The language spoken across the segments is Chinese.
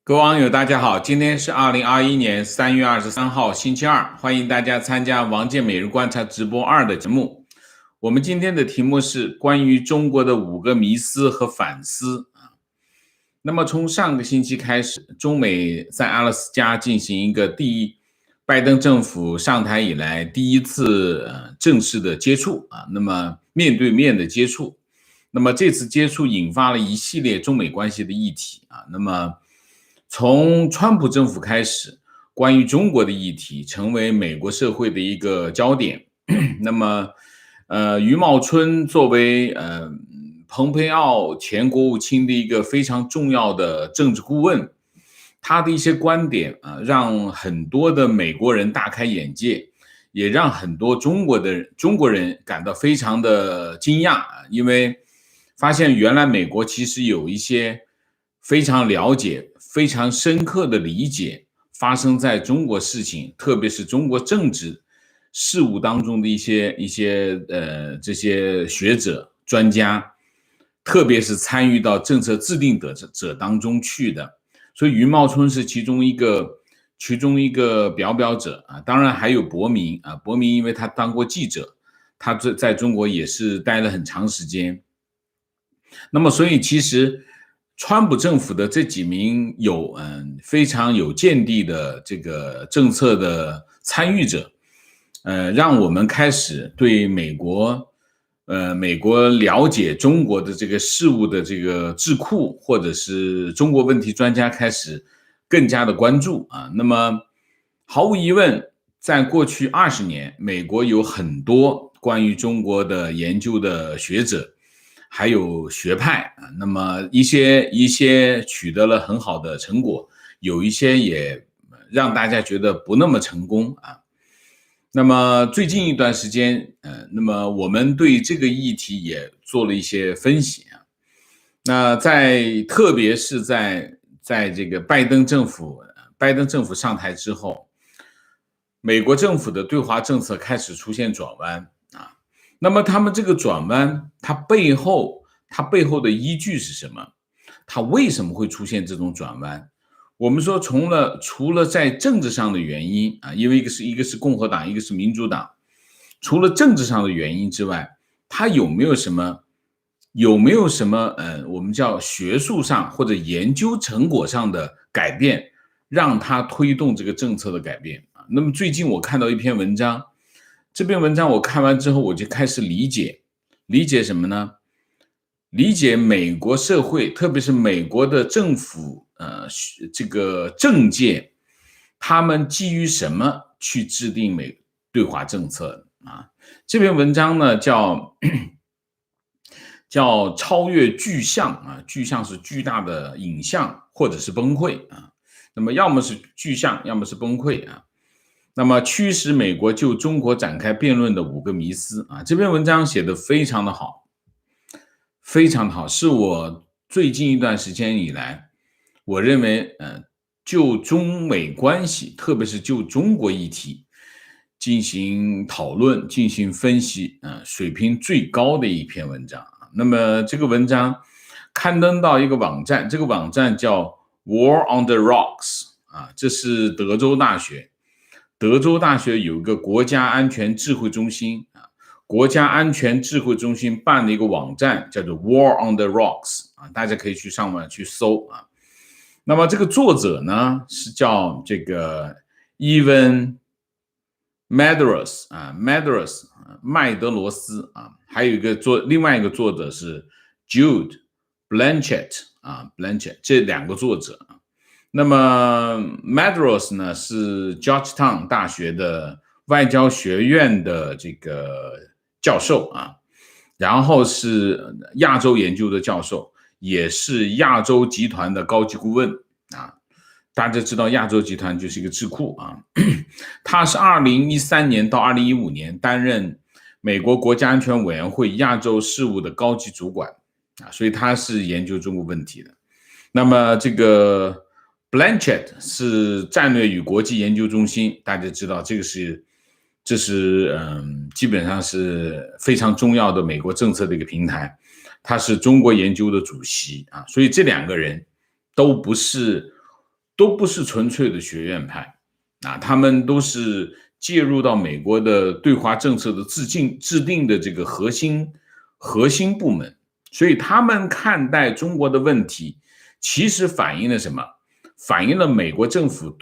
各位网友，大家好，今天是2021年3月23号，星期二，欢迎大家参加王健每日观察直播2的节目。我们今天的题目是关于中国的5个迷思和反思。那么从上个星期开始，中美在阿拉斯加进行一个拜登政府上台以来第一次正式的接触那么面对面的接触。那么这次接触引发了一系列中美关系的议题那么从川普政府开始，关于中国的议题成为美国社会的一个焦点。那么，余茂春作为蓬佩奥前国务卿的一个非常重要的政治顾问，他的一些观点让很多的美国人大开眼界，也让很多中国人感到非常的惊讶因为发现原来美国其实有一些非常了解、非常深刻的理解发生在中国事情，特别是中国政治事务当中的一些这些学者、专家，特别是参与到政策制定者当中去的。所以余茂春是其中一个表者当然还有伯明伯明因为他当过记者，他在中国也是待了很长时间。那么所以其实川普政府的这几名非常有见地的这个政策的参与者让我们开始对美国了解中国的这个事务的这个智库或者是中国问题专家开始更加的关注那么毫无疑问，在过去20年，美国有很多关于中国的研究的学者还有学派那么一些取得了很好的成果，有一些也让大家觉得不那么成功那么最近一段时间那么我们对这个议题也做了一些分析那特别是在这个拜登政府上台之后，美国政府的对华政策开始出现转弯那么他们这个转弯，它背后的依据是什么？它为什么会出现这种转弯？我们说除了在政治上的原因因为一个是共和党，一个是民主党，除了政治上的原因之外，它有没有什么我们叫学术上或者研究成果上的改变，让它推动这个政策的改变那么最近我看到一篇文章，这篇文章我看完之后，我就开始理解什么呢？理解美国社会，特别是美国的政府这个政界，他们基于什么去制定对华政策这篇文章呢叫超越巨象巨象是巨大的影像或者是崩溃那么要么是巨象，要么是崩溃那么驱使美国就中国展开辩论的5个迷思这篇文章写得非常的好，非常的好，是我最近一段时间以来，我认为就中美关系，特别是就中国议题进行讨论、进行分析水平最高的一篇文章那么这个文章刊登到一个网站，这个网站叫 War on the Rocks这是德州大学有一个国家安全智慧中心国家安全智慧中心办的一个网站叫做 War on the Rocks 大家可以去上网去搜那么这个作者呢是叫这个 Evan Medeiros 麦德罗斯还有另外一个作者是 Jude Blanchett 这2个作者那么 Medeiros 呢是 Georgetown 大学的外交学院的这个教授然后是亚洲研究的教授，也是亚洲集团的高级顾问大家知道亚洲集团就是一个智库他是2013年到2015年担任美国国家安全委员会亚洲事务的高级主管所以他是研究中国问题的。那么这个 Blanchett 是战略与国际研究中心，大家知道这是基本上是非常重要的美国政策的一个平台，他是中国研究的主席所以这2个人都不是都不是纯粹的学院派啊，他们都是介入到美国的对华政策的制定的这个核心部门，所以他们看待中国的问题，其实反映了什么？反映了美国政府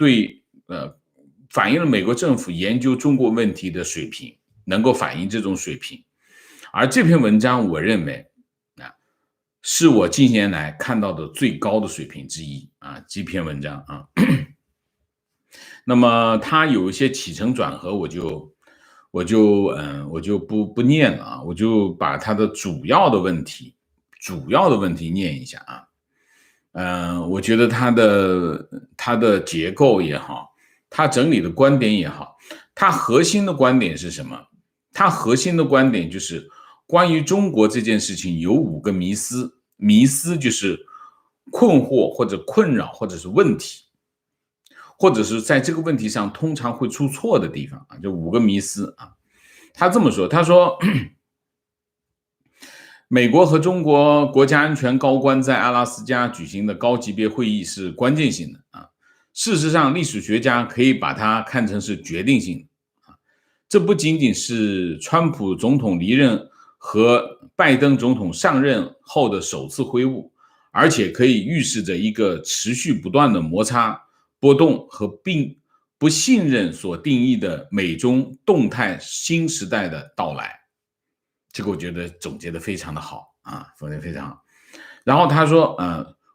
反映了美国政府研究中国问题的水平，能够反映这种水平。而这篇文章，我认为是我近年来看到的最高的水平之一啊，这篇文章啊。那么它有一些起承转合，我就不念了啊，我就把它的主要的问题念一下啊。我觉得它的结构也好，它整理的观点也好，它核心的观点是什么？它核心的观点就是关于中国这件事情有5个迷思，迷思就是困惑或者困扰或者是问题，或者是在这个问题上通常会出错的地方啊，就5个迷思啊。他这么说，他说美国和中国国家安全高官在阿拉斯加举行的高级别会议是关键性的啊。事实上，历史学家可以把它看成是决定性的啊。这不仅仅是川普总统离任和拜登总统上任后的首次会晤，而且可以预示着一个持续不断的摩擦、波动和不信任所定义的美中动态新时代的到来。这个我觉得总结的非常的好啊，总结非常好。然后他说，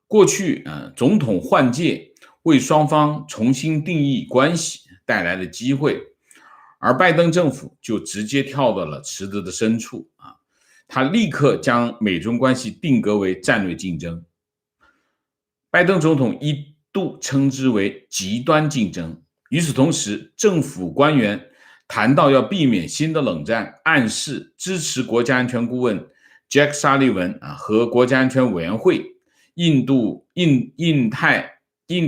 过去总统换届为双方重新定义关系带来了机会，而拜登政府就直接跳到了池子的深处啊，他立刻将美中关系定格为战略竞争。拜登总统一度称之为极端竞争。与此同时，政府官员谈到要避免新的冷战，暗示支持国家安全顾问 Jack Sullivan 和国家安全委员会印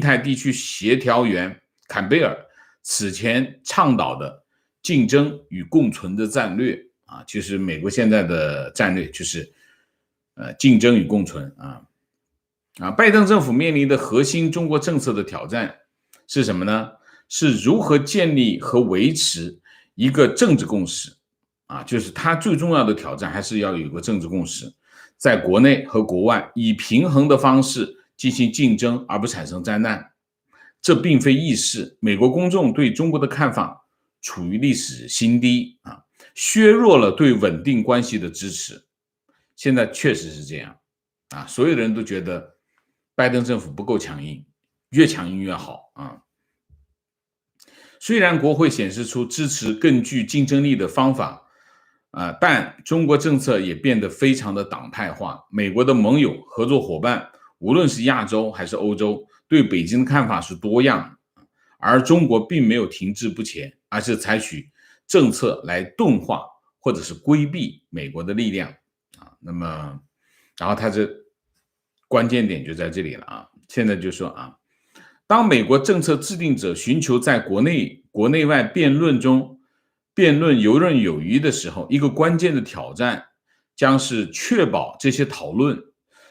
太地区协调员坎贝尔此前倡导的竞争与共存的战略啊，就是美国现在的战略就是竞争与共存啊。拜登政府面临的核心中国政策的挑战是什么呢？是如何建立和维持一个政治共识啊，就是它最重要的挑战还是要有一个政治共识，在国内和国外以平衡的方式进行竞争，而不产生灾难。这并非易事，美国公众对中国的看法处于历史新低啊，削弱了对稳定关系的支持。现在确实是这样啊，所有人都觉得拜登政府不够强硬，越强硬越好啊。虽然国会显示出支持更具竞争力的方法但中国政策也变得非常的党派化。美国的盟友、合作伙伴，无论是亚洲还是欧洲，对北京的看法是多样的，而中国并没有停滞不前，而是采取政策来钝化或者是规避美国的力量那么，然后他这关键点就在这里了现在就说当美国政策制定者寻求在国内外辩论游刃有余的时候，一个关键的挑战将是确保这些讨论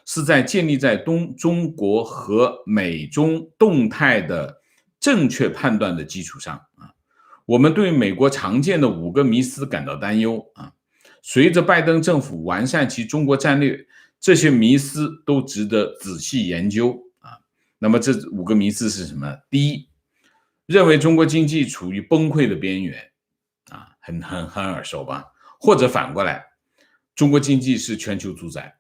是在建立在中国和美中动态的正确判断的基础上我们对美国常见的5个迷思感到担忧随着拜登政府完善其中国战略，这些迷思都值得仔细研究那么这5个迷思是什么？第一，认为中国经济处于崩溃的边缘很耳熟吧？或者反过来，中国经济是全球主宰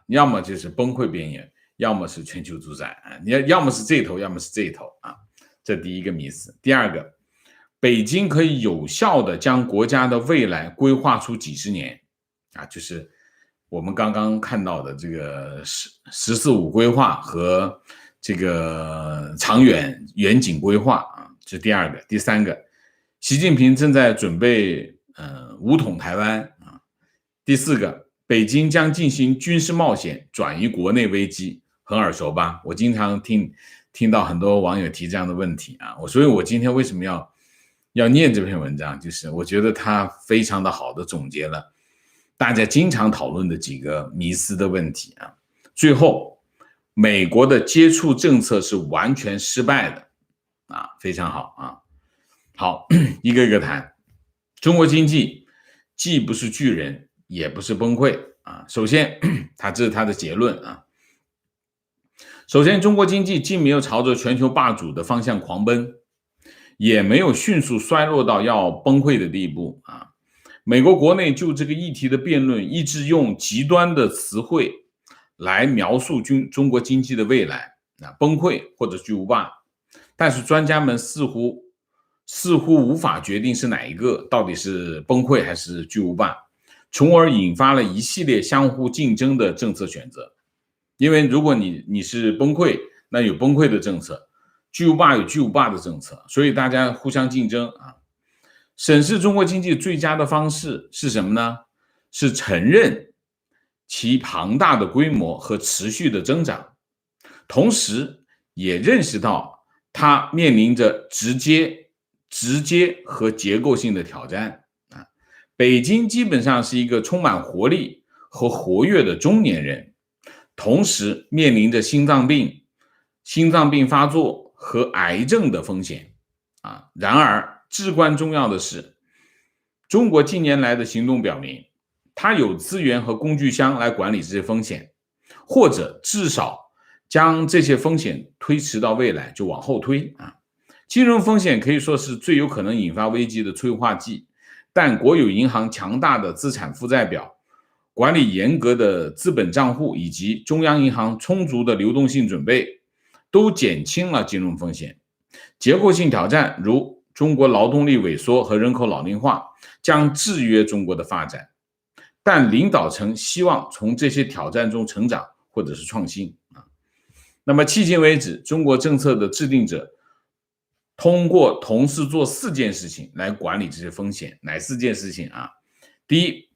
要么就是崩溃边缘，要么是全球主宰你要么是这一头，要么是这一头这第一个迷思。第二个，北京可以有效的将国家的未来规划出几十年就是我们刚刚看到的这个十四五规划和这个长远景规划这第二个。第三个，习近平正在准备武统台湾第四个，北京将进行军事冒险转移国内危机，很耳熟吧？我经常听到很多网友提这样的问题所以我今天为什么要念这篇文章，就是我觉得它非常的好的总结了大家经常讨论的几个迷思的问题最后，美国的接触政策是完全失败的啊，非常好啊。好，一个一个谈。中国经济既不是巨人，也不是崩溃啊。首先，这是他的结论啊。首先，中国经济既没有朝着全球霸主的方向狂奔，也没有迅速衰落到要崩溃的地步啊。美国国内就这个议题的辩论，一直用极端的词汇来描述中国经济的未来啊，崩溃或者巨无霸。但是专家们似乎无法决定是哪一个，到底是崩溃还是巨无霸，从而引发了一系列相互竞争的政策选择。因为如果你是崩溃，那有崩溃的政策，巨无霸有巨无霸的政策，所以大家互相竞争啊。审视中国经济最佳的方式是什么呢？是承认其庞大的规模和持续的增长，同时也认识到它面临着直接和结构性的挑战啊。北京基本上是一个充满活力和活跃的中年人，同时面临着心脏病发作和癌症的风险啊。然而至关重要的是，中国近年来的行动表明，它有资源和工具箱来管理这些风险，或者至少将这些风险推迟到未来，就往后推啊。金融风险可以说是最有可能引发危机的催化剂，但国有银行强大的资产负债表、管理严格的资本账户以及中央银行充足的流动性准备，都减轻了金融风险。结构性挑战如中国劳动力萎缩和人口老龄化将制约中国的发展，但领导层希望从这些挑战中成长或者是创新啊。那么迄今为止，中国政策的制定者通过同时做4件事情来管理这些风险。哪4件事情啊？第一，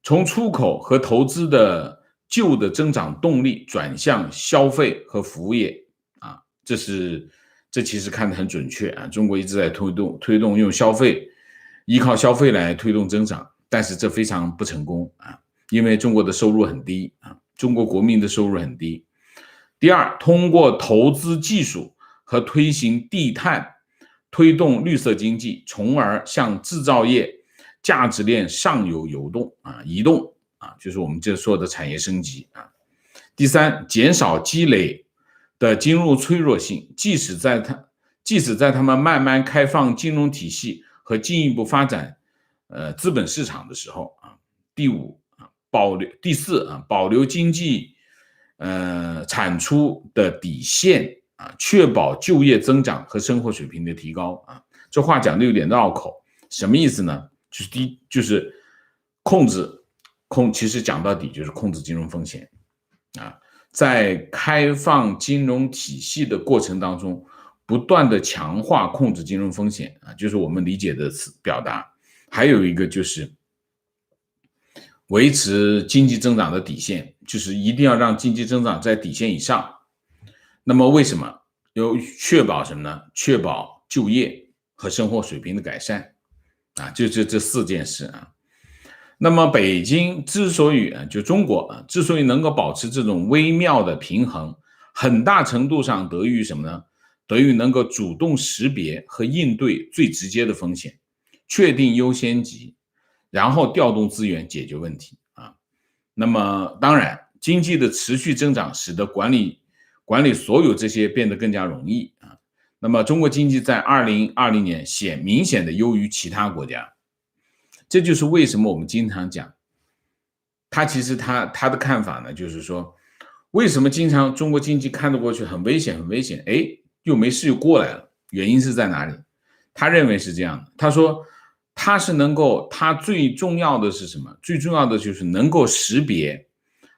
从出口和投资的旧的增长动力转向消费和服务业啊，这其实看得很准确啊。中国一直在推动用消费，依靠消费来推动增长，但是这非常不成功啊，因为中国的收入很低啊，中国国民的收入很低。第二，通过投资技术和推行低碳，推动绿色经济，从而向制造业价值链上游移动啊，就是我们这说的产业升级啊。第三，减少积累的金融脆弱性，即使在他们慢慢开放金融体系和进一步发展资本市场的时候啊。第四，保留经济产出的底线啊，确保就业增长和生活水平的提高啊。这话讲的有点绕口，什么意思呢？就是其实讲到底就是控制金融风险啊。在开放金融体系的过程当中，不断的强化控制金融风险啊，就是我们理解的表达。还有一个就是维持经济增长的底线，就是一定要让经济增长在底线以上。那么为什么？有确保什么呢？确保就业和生活水平的改善啊，就这4件事啊。那么北京中国之所以能够保持这种微妙的平衡，很大程度上得益于什么呢？得益于能够主动识别和应对最直接的风险，确定优先级，然后调动资源解决问题啊。那么当然，经济的持续增长使得管理所有这些变得更加容易啊。那么中国经济在2020年明显的优于其他国家。这就是为什么我们经常讲，他的看法呢，就是说，为什么经常中国经济看得过去很危险，又没事又过来了，原因是在哪里？他认为是这样的，他说他最重要的是什么？最重要的就是能够识别，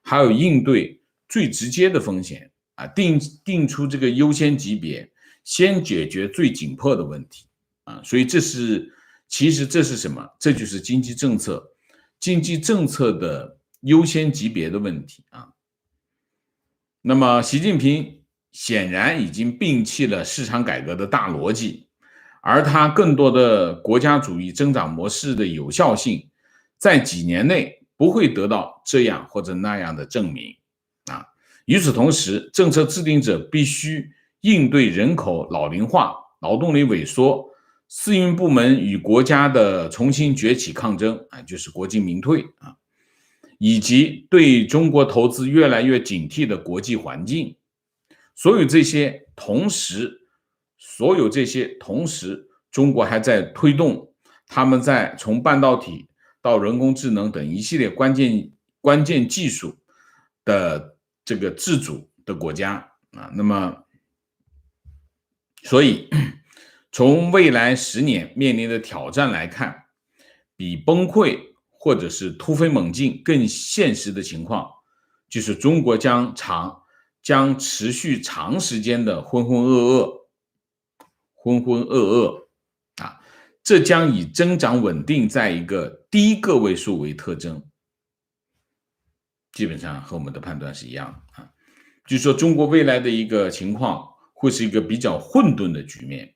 还有应对最直接的风险啊，定出这个优先级别，先解决最紧迫的问题啊，所以其实这是什么？这就是经济政策的优先级别的问题啊。那么习近平显然已经摒弃了市场改革的大逻辑，而他更多的国家主义增长模式的有效性，在几年内不会得到这样或者那样的证明啊。与此同时，政策制定者必须应对人口老龄化、劳动力萎缩、私营部门与国家的重新崛起抗争就是国进民退以及对中国投资越来越警惕的国际环境。所有这些同时，中国还在推动他们在从半导体到人工智能等一系列关键技术的这个自主的国家那么，所以从未来10年面临的挑战来看，比崩溃或者是突飞猛進更现实的情况，就是中国将持续长时间的浑浑噩噩这将以增长稳定在一个低个位数为特征，基本上和我们的判断是一样的就是说中国未来的一个情况会是一个比较混沌的局面，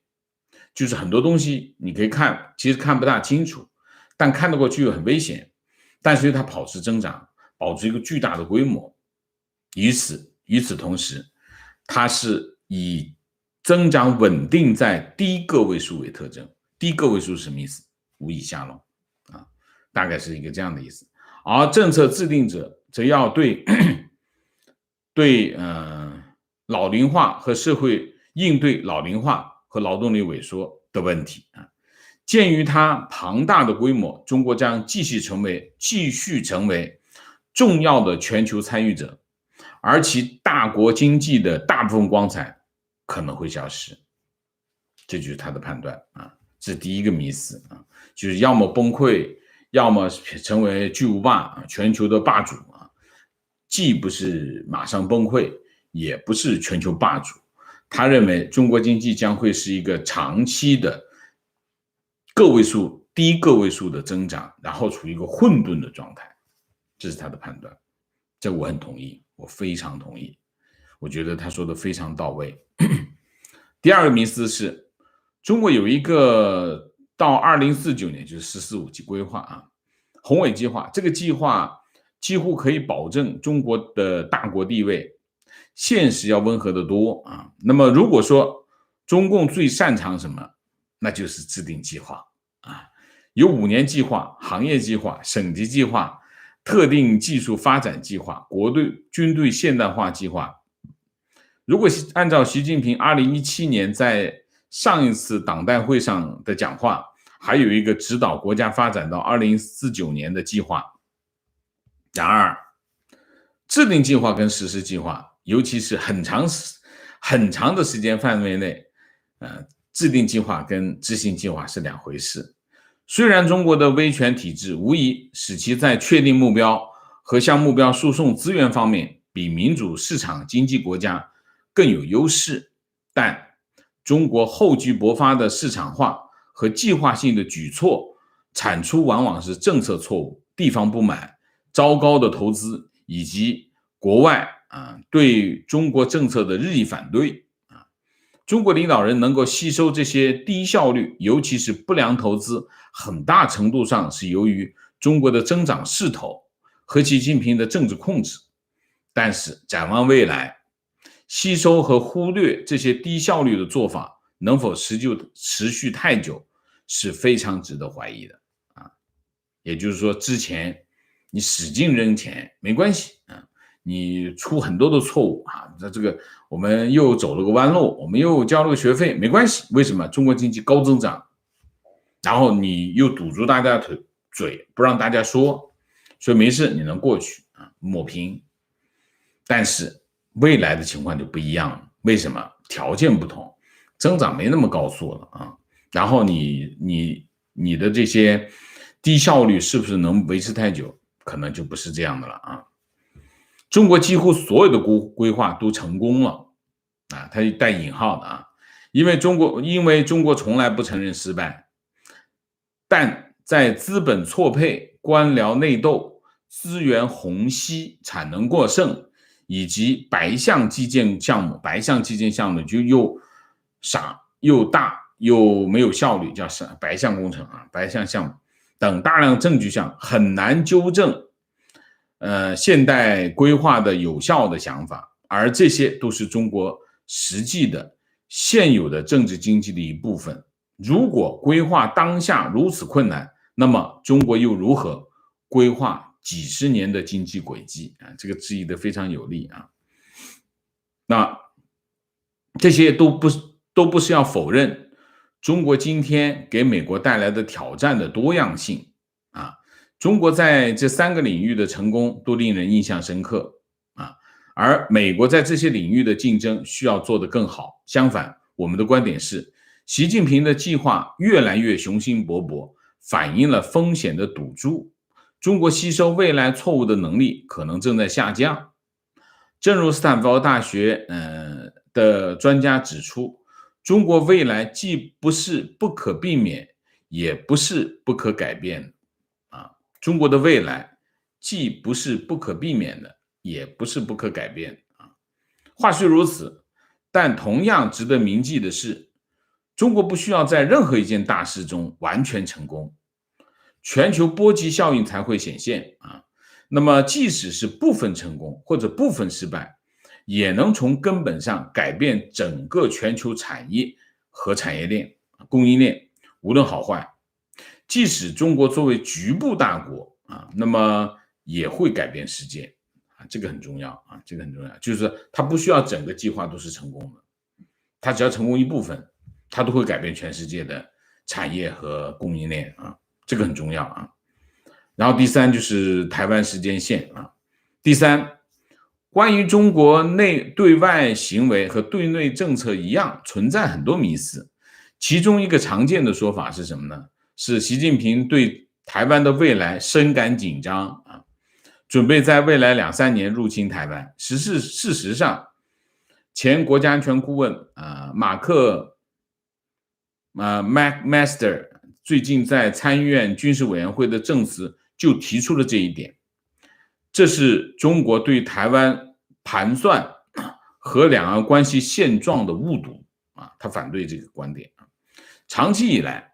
就是很多东西你可以看，其实看不大清楚，但看得过去又很危险，但是它保持增长，保持一个巨大的规模。与此同时，它是以增长稳定在低个位数为特征。低个位数是什么意思？5以下咯大概是一个这样的意思。而政策制定者则要对老龄化和社会应对老龄化和劳动力萎缩的问题鉴于它庞大的规模，中国将继续成为重要的全球参与者，而其大国经济的大部分光彩可能会消失。这就是他的判断这是第一个迷思就是要么崩溃，要么成为巨无霸全球的霸主既不是马上崩溃，也不是全球霸主。他认为中国经济将会是一个长期的低个位数的增长，然后处于一个混沌的状态，这是他的判断。这我很同意，我非常同意，我觉得他说的非常到位。第二个迷思是中国有一个到2049年就是“十四五”规划宏伟计划，这个计划几乎可以保证中国的大国地位，现实要温和得多那么如果说中共最擅长什么，那就是制定计划有5年计划、行业计划、省级计划、特定技术发展计划、军队现代化计划。如果按照习近平2017年在上一次党代会上的讲话，还有一个指导国家发展到2049年的计划。然而，制定计划跟实施计划，尤其是很长的时间范围内，制定计划跟执行计划是两回事。虽然中国的威权体制无疑使其在确定目标和向目标输送资源方面比民主市场经济国家更有优势，但中国厚积薄发的市场化和计划性的举措产出往往是政策错误、地方不满、糟糕的投资以及国外对中国政策的日益反对中国领导人能够吸收这些低效率，尤其是不良投资，很大程度上是由于中国的增长势头和习近平的政治控制。但是展望未来，吸收和忽略这些低效率的做法能否持续太久，是非常值得怀疑的也就是说，之前你使劲扔钱没关系你出很多的错误这个我们又走了个弯路，我们又交了个学费，没关系。为什么？中国经济高增长，然后你又堵住大家的嘴，不让大家说，所以没事，你能过去抹平。但是未来的情况就不一样了，为什么？条件不同，增长没那么高速了然后你的这些低效率是不是能维持太久？可能就不是这样的了中国几乎所有的规划都成功了它带引号的因为中国从来不承认失败，但在资本错配、官僚内斗、资源虹吸、产能过剩以及白项基建项目就又傻又大又没有效率，叫白项工程白项项目等大量证据上，很难纠正现代规划的有效的想法，而这些都是中国实际的现有的政治经济的一部分。如果规划当下如此困难，那么中国又如何规划几十年的经济轨迹啊？这个质疑的非常有力啊。那这些都不是要否认中国今天给美国带来的挑战的多样性啊。中国在这3个领域的成功都令人印象深刻啊，而美国在这些领域的竞争需要做得更好。相反，我们的观点是，习近平的计划越来越雄心勃勃，反映了风险的赌注。中国吸收未来错误的能力可能正在下降。正如斯坦福大学的专家指出，中国未来既不是不可避免，也不是不可改变啊。中国的未来既不是不可避免的，也不是不可改变啊。话虽如此，但同样值得铭记的是，中国不需要在任何一件大事中完全成功，全球波及效应才会显现啊。那么即使是部分成功或者部分失败，也能从根本上改变整个全球产业和产业链、供应链，无论好坏。即使中国作为局部大国啊，那么也会改变世界啊，这个很重要啊，这个很重要。就是它不需要整个计划都是成功的，它只要成功一部分，它都会改变全世界的产业和供应链啊，这个很重要啊。然后第三就是台湾时间线啊。第三，关于中国对外行为和对内政策一样，存在很多迷思。其中一个常见的说法是什么呢？是习近平对台湾的未来深感紧张啊，准备在未来2-3年入侵台湾。事实上，前国家安全顾问马克McMaster 最近在参议院军事委员会的证词就提出了这一点。这是中国对台湾盘算和两岸关系现状的误读啊，他反对这个观点。长期以来，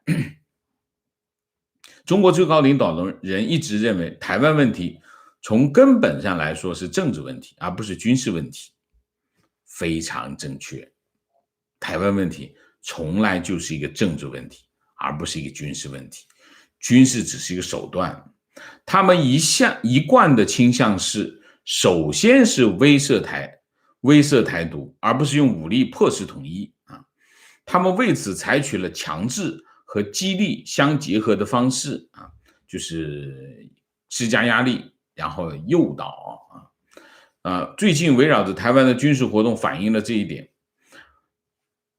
中国最高领导人一直认为台湾问题从根本上来说是政治问题，而不是军事问题。非常正确，台湾问题从来就是一个政治问题，而不是一个军事问题。军事只是一个手段，他们一贯的倾向是，首先是威慑台独，而不是用武力迫使统一啊。他们为此采取了强制和激励相结合的方式啊，就是施加压力，然后诱导最近围绕着台湾的军事活动反映了这一点。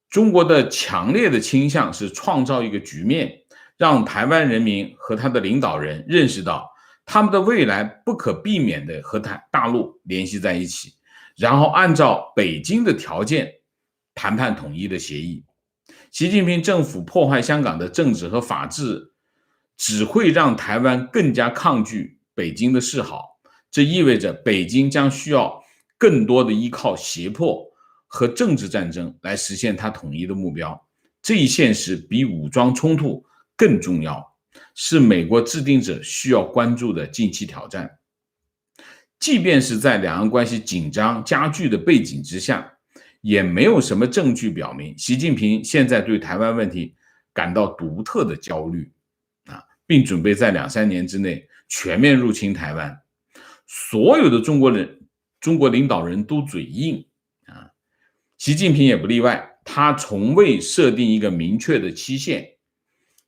中国的强烈的倾向是创造一个局面，让台湾人民和他的领导人认识到，他们的未来不可避免地和大陆联系在一起，然后按照北京的条件谈判统一的协议。习近平政府破坏香港的政治和法治，只会让台湾更加抗拒北京的示好。这意味着北京将需要更多的依靠胁迫和政治战争来实现它统一的目标。这一现实比武装冲突更重要，是美国制定者需要关注的近期挑战。即便是在两岸关系紧张加剧的背景之下，也没有什么证据表明习近平现在对台湾问题感到独特的焦虑并准备在2-3年之内全面入侵台湾。所有的中国领导人都嘴硬习近平也不例外，他从未设定一个明确的期限。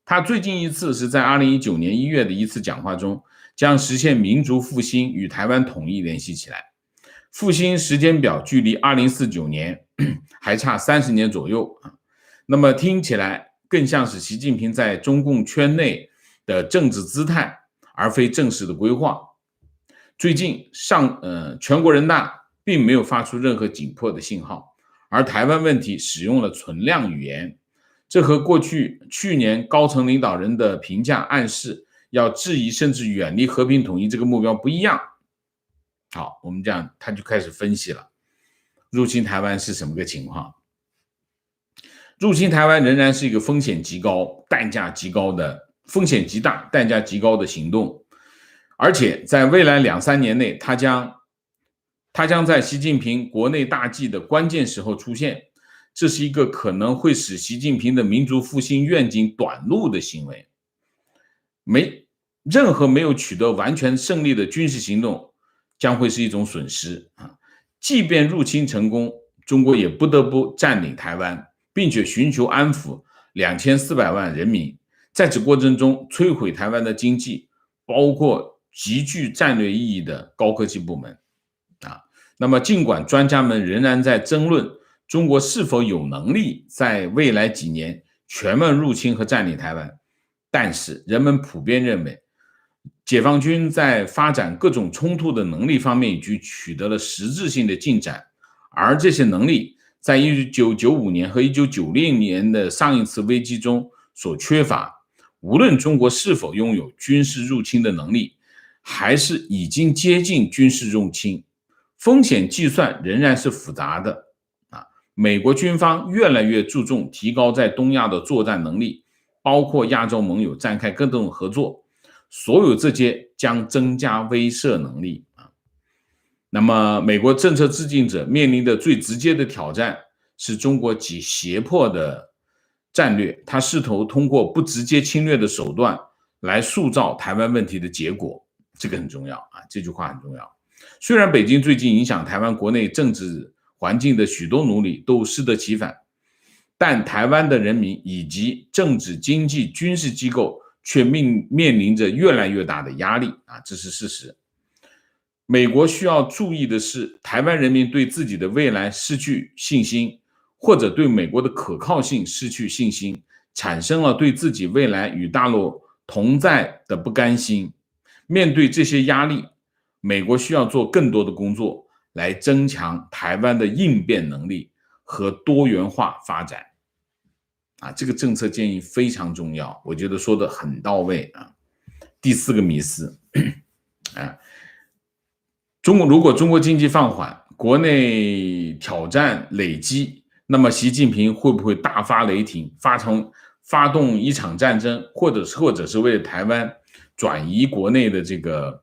他最近一次是在2019年1月的一次讲话中，将实现民族复兴与台湾统一联系起来。复兴时间表距离2049年还差30年左右那么听起来更像是习近平在中共圈内的政治姿态，而非正式的规划。最近全国人大并没有发出任何紧迫的信号，而台湾问题使用了存量语言，这和去年高层领导人的评价暗示要质疑甚至远离和平统一这个目标不一样。好，我们这样他就开始分析了入侵台湾是什么个情况。入侵台湾仍然是一个风险极高、代价极高的风险极大、代价极高的行动，而且在未来2-3年内，它它将在习近平国内大计的关键时候出现，这是一个可能会使习近平的民族复兴愿景短路的行为。任何没有取得完全胜利的军事行动将会是一种损失啊！即便入侵成功，中国也不得不占领台湾，并且寻求安抚2400万人民，在此过程中摧毁台湾的经济，包括极具战略意义的高科技部门啊。那么，尽管专家们仍然在争论中国是否有能力在未来几年全面入侵和占领台湾，但是人们普遍认为，解放军在发展各种冲突的能力方面已经取得了实质性的进展，而这些能力在1995年和1990年的上一次危机中所缺乏。无论中国是否拥有军事入侵的能力，还是已经接近军事入侵，风险计算仍然是复杂的。美国军方越来越注重提高在东亚的作战能力，包括亚洲盟友展开各种合作，所有这些将增加威慑能力。那么美国政策制定者面临的最直接的挑战是中国极胁迫的战略，他试图通过不直接侵略的手段来塑造台湾问题的结果，这个很重要啊，这句话很重要。虽然北京最近影响台湾国内政治环境的许多努力都适得其反，但台湾的人民以及政治、经济、军事机构却面临着越来越大的压力啊，这是事实。美国需要注意的是，台湾人民对自己的未来失去信心，或者对美国的可靠性失去信心，产生了对自己未来与大陆同在的不甘心。面对这些压力，美国需要做更多的工作来增强台湾的应变能力和多元化发展。这个政策建议非常重要，我觉得说的很到位啊。第4个迷思如果中国经济放缓，国内挑战累积，那么习近平会不会大发雷霆，发动一场战争，或者是为了台湾转移国内的这个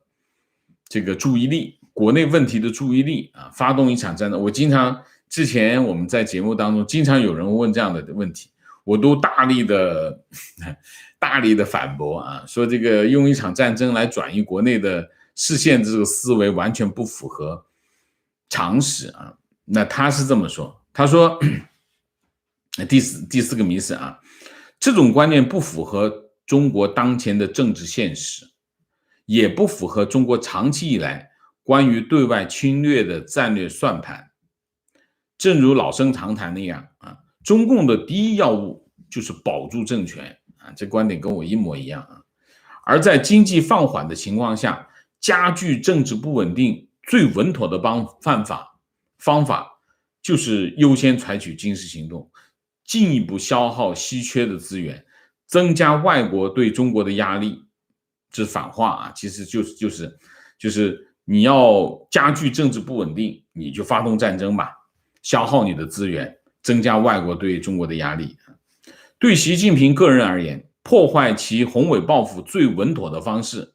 注意力，国内问题的注意力啊，发动一场战争？之前我们在节目当中经常有人问这样的问题，我都大力的反驳啊，说这个用一场战争来转移国内的视线，这个思维完全不符合常识啊。那他是这么说，他说第四个迷思啊，这种观念不符合中国当前的政治现实，也不符合中国长期以来关于对外侵略的战略算盘。正如老生常谈那样啊，中共的第一要务就是保住政权啊，这观点跟我一模一样啊。而在经济放缓的情况下，加剧政治不稳定最稳妥的方法就是优先采取军事行动，进一步消耗稀缺的资源，增加外国对中国的压力。这是反话啊，其实就是你要加剧政治不稳定，你就发动战争吧，消耗你的资源，增加外国对中国的压力。对习近平个人而言，破坏其宏伟抱负最稳妥的方式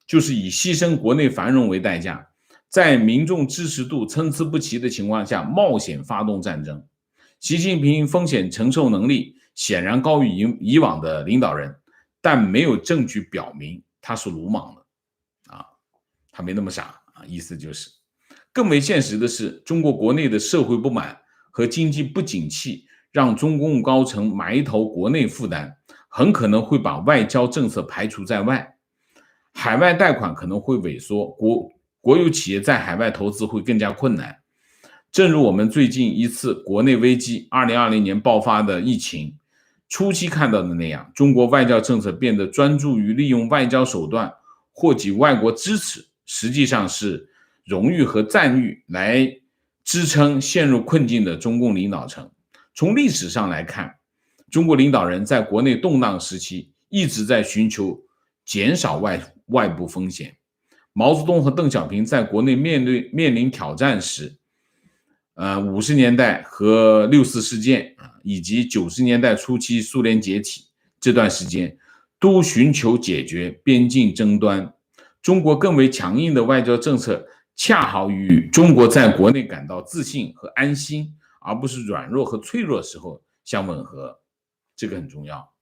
就是以牺牲国内繁荣为代价，在民众支持度参差不齐的情况下冒险发动战争。习近平风险承受能力显然高于以往的领导人，但没有证据表明他是鲁莽的啊，他没那么傻啊，意思就是更为现实的是，中国国内的社会不满和经济不景气让中共高层埋头国内负担，很可能会把外交政策排除在外，海外贷款可能会萎缩，国有企业在海外投资会更加困难。正如我们最近一次国内危机2020年爆发的疫情初期看到的那样，中国外交政策变得专注于利用外交手段获取外国支持，实际上是荣誉和赞誉来支撑陷入困境的中共领导层。从历史上来看，中国领导人在国内动荡时期一直在寻求减少外部风险。毛泽东和邓小平在国内面临挑战时，50年代和六四事件以及90年代初期苏联解体这段时间，都寻求解决边境争端。中国更为强硬的外交政策恰好与中国在国内感到自信和安心，而不是软弱和脆弱的时候相吻合，这个很重要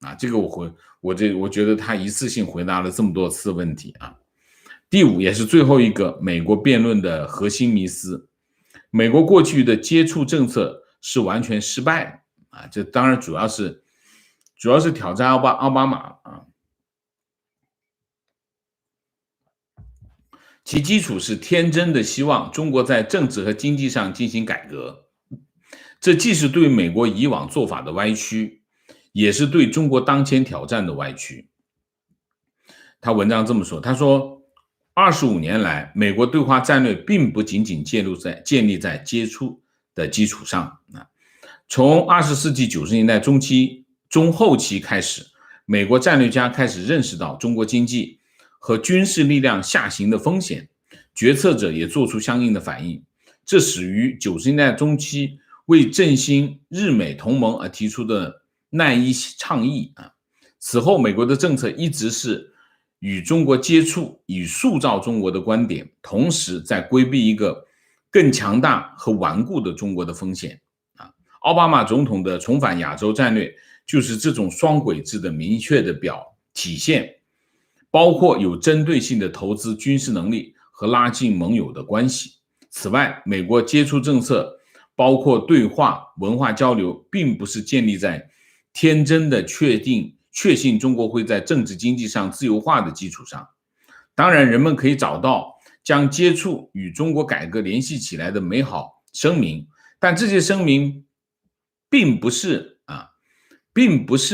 啊。这个我觉得他一次性回答了这么多次问题啊。第五也是最后一个美国辩论的核心迷思，美国过去的接触政策是完全失败的啊，这当然主要是挑战奥巴马啊，其基础是天真的希望中国在政治和经济上进行改革，这既是对美国以往做法的歪曲，也是对中国当前挑战的歪曲。他文章这么说，他说25年来，美国对华战略并不仅仅建立在接触的基础上啊。从20世纪90年代中后期开始，美国战略家开始认识到中国经济和军事力量下行的风险，决策者也做出相应的反应。这始于90年代中期为振兴日美同盟而提出的奈伊倡议啊。此后，美国的政策一直是与中国接触，以塑造中国的观点，同时在规避一个更强大和顽固的中国的风险啊。奥巴马总统的重返亚洲战略就是这种双轨制的明确的体现，包括有针对性的投资军事能力和拉近盟友的关系。此外，美国接触政策包括对话、文化交流，并不是建立在天真的确信中国会在政治经济上自由化的基础上。当然，人们可以找到将接触与中国改革联系起来的美好声明，但这些声明并不是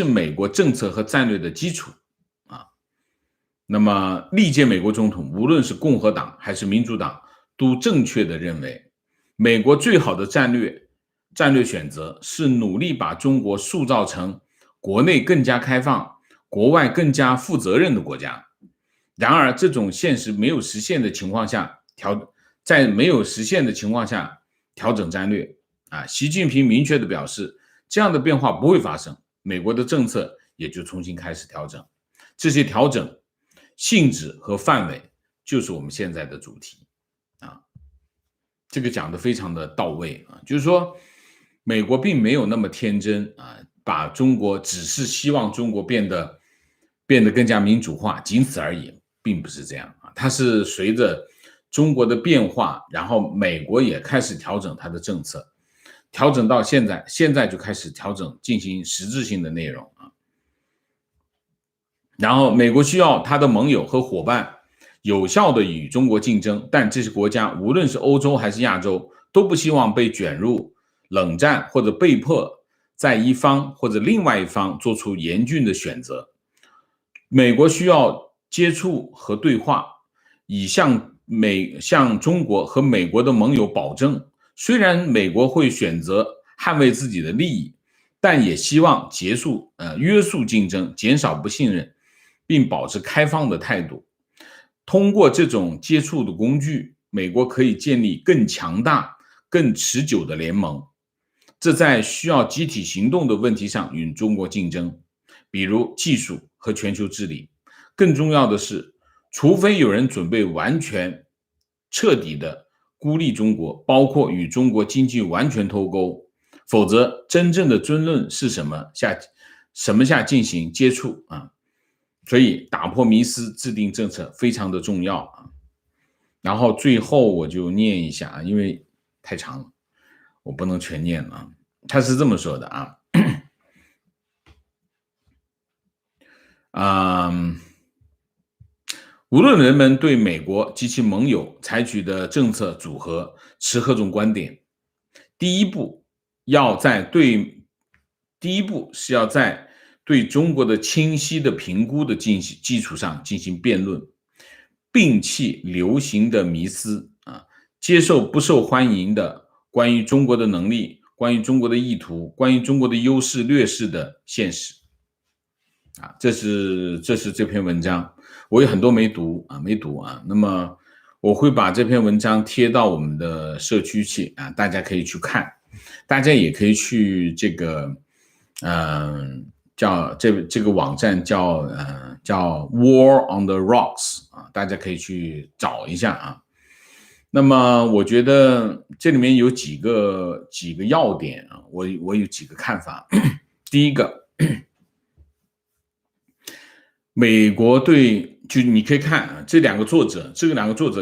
美国政策和战略的基础啊。那么历届美国总统，无论是共和党还是民主党，都正确的认为，美国最好的战略选择是努力把中国塑造成国内更加开放、国外更加负责任的国家。然而，这种现实没有实现的情况下，在没有实现的情况下调整战略啊，习近平明确的表示，这样的变化不会发生，美国的政策也就重新开始调整。这些调整性质和范围就是我们现在的主题啊，这个讲的非常的到位啊，就是说美国并没有那么天真啊，把中国只是希望中国变得更加民主化，仅此而已，并不是这样啊，它是随着中国的变化，然后美国也开始调整它的政策，调整到现在就开始调整，进行实质性的内容啊。然后美国需要他的盟友和伙伴有效的与中国竞争，但这些国家无论是欧洲还是亚洲，都不希望被卷入冷战或者被迫在一方或者另外一方做出严峻的选择。美国需要接触和对话，以向中国和美国的盟友保证，虽然美国会选择捍卫自己的利益，但也希望约束竞争，减少不信任，并保持开放的态度。通过这种接触的工具，美国可以建立更强大、更持久的联盟。这在需要集体行动的问题上与中国竞争，比如技术和全球治理。更重要的是，除非有人准备完全彻底的孤立中国，包括与中国经济完全脱钩，否则真正的争论是什么下进行接触啊。所以打破迷思，制定政策非常的重要啊。然后最后我就念一下，因为太长了，我不能全念啊。他是这么说的啊，无论人们对美国及其盟友采取的政策组合持何种观点，第一步是要在对中国的清晰的评估的基础上进行辩论，摒弃流行的迷思啊，接受不受欢迎的关于中国的能力、关于中国的意图、关于中国的优势劣势的现实啊，这是这篇文章，我有很多没读啊。那么我会把这篇文章贴到我们的社区去啊，大家可以去看，大家也可以去这个叫这个网站叫 War on the Rocks 啊，大家可以去找一下啊。那么我觉得这里面有几个要点啊，我有几个看法。第一个，美国就你可以看啊，这两个作者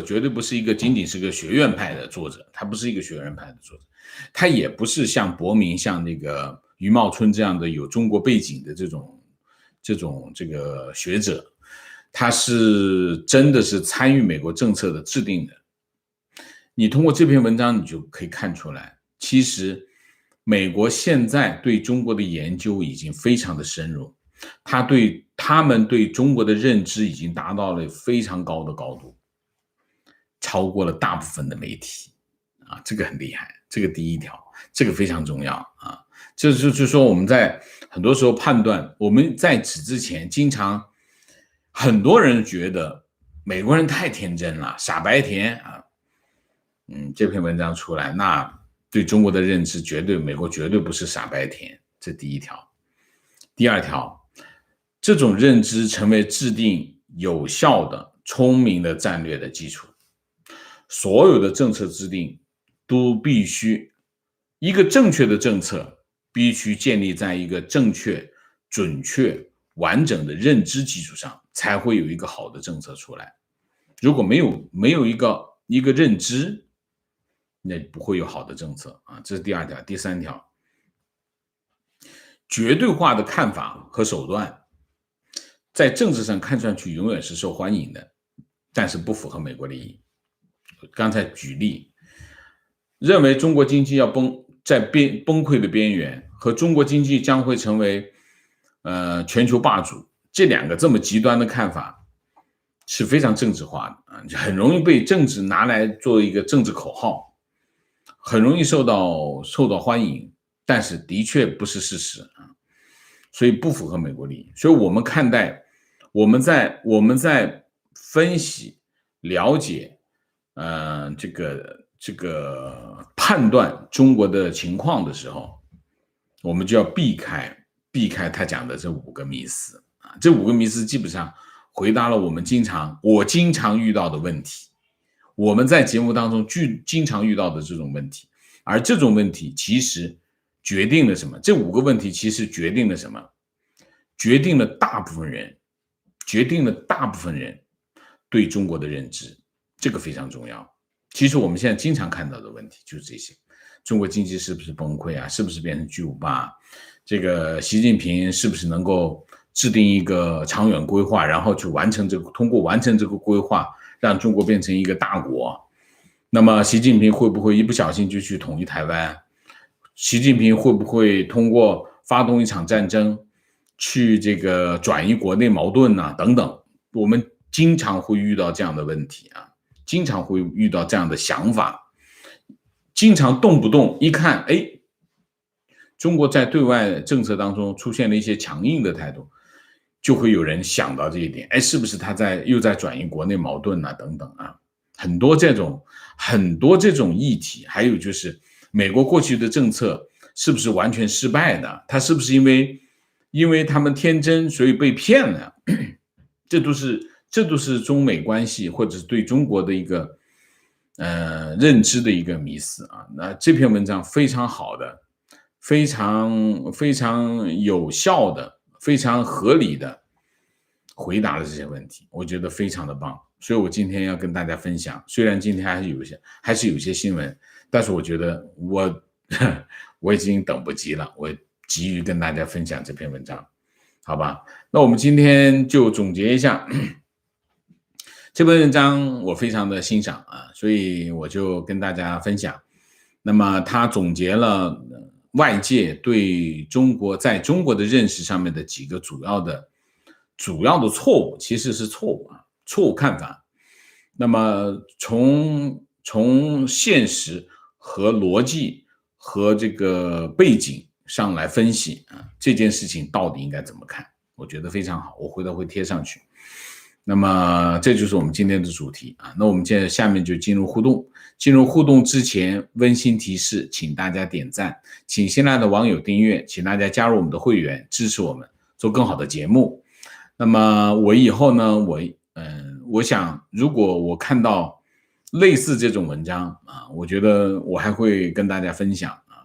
绝对不是仅仅是个学院派的作者，他不是一个学院派的作者，他也不是像伯明、像那个余茂春这样的有中国背景的这个学者，他是真的是参与美国政策的制定的。你通过这篇文章，你就可以看出来，其实美国现在对中国的研究已经非常的深入，他们对中国的认知已经达到了非常高的高度，超过了大部分的媒体啊，这个很厉害，这个第一条，这个非常重要啊。这就是说我们在很多时候判断，我们在此之前，经常很多人觉得美国人太天真了，傻白甜啊。这篇文章出来，那对中国的认知美国绝对不是傻白甜，这第一条。第二条，这种认知成为制定有效的、聪明的战略的基础。所有的政策制定都必须，一个正确的政策必须建立在一个正确、准确、完整的认知基础上，才会有一个好的政策出来。如果没有一个认知，那不会有好的政策啊，这是第二条。第三条，绝对化的看法和手段，在政治上看上去永远是受欢迎的，但是不符合美国利益。刚才举例，认为中国经济要在崩溃的边缘，和中国经济将会成为全球霸主，这两个这么极端的看法是非常政治化的啊，很容易被政治拿来做一个政治口号。很容易受到欢迎，但是的确不是事实啊，所以不符合美国利益。所以我们看待我们在分析、了解，这个判断中国的情况的时候，我们就要避开他讲的这5个迷思啊。这5个迷思基本上回答了我经常遇到的问题。我们在节目当中经常遇到的这种问题，而这种问题其实决定了什么？这5个问题其实决定了什么？决定了大部分人对中国的认知，这个非常重要。其实我们现在经常看到的问题就是这些：中国经济是不是崩溃啊？是不是变成巨无霸？这个习近平是不是能够制定一个长远规划，然后去通过完成这个规划，让中国变成一个大国？那么习近平会不会一不小心就去统一台湾？习近平会不会通过发动一场战争去这个转移国内矛盾啊？等等，我们经常会遇到这样的问题啊，经常会遇到这样的想法，经常动不动一看，中国在对外政策当中出现了一些强硬的态度，就会有人想到这一点，是不是他又在转移国内矛盾啊？等等啊，很多这种议题，还有就是美国过去的政策是不是完全失败的？他是不是因为他们天真，所以被骗了？这都是中美关系或者是对中国的一个认知的一个迷思啊。那这篇文章非常好的，非常有效的，非常合理的回答了这些问题，我觉得非常的棒。所以我今天要跟大家分享，虽然今天还是有些新闻，但是我觉得我已经等不及了，我急于跟大家分享这篇文章，好吧？那我们今天就总结一下，这篇文章我非常的欣赏啊，所以我就跟大家分享。那么他总结了外界对在中国的认识上面的几个主要的错误，其实是错误看法。那么从现实和逻辑和这个背景上来分析啊，这件事情到底应该怎么看？我觉得非常好，我回头会贴上去。那么这就是我们今天的主题啊。那我们下面就进入互动。进入互动之前，温馨提示，请大家点赞，请新来的网友订阅，请大家加入我们的会员，支持我们做更好的节目。那么我以后呢，我想如果我看到类似这种文章啊，我觉得我还会跟大家分享啊。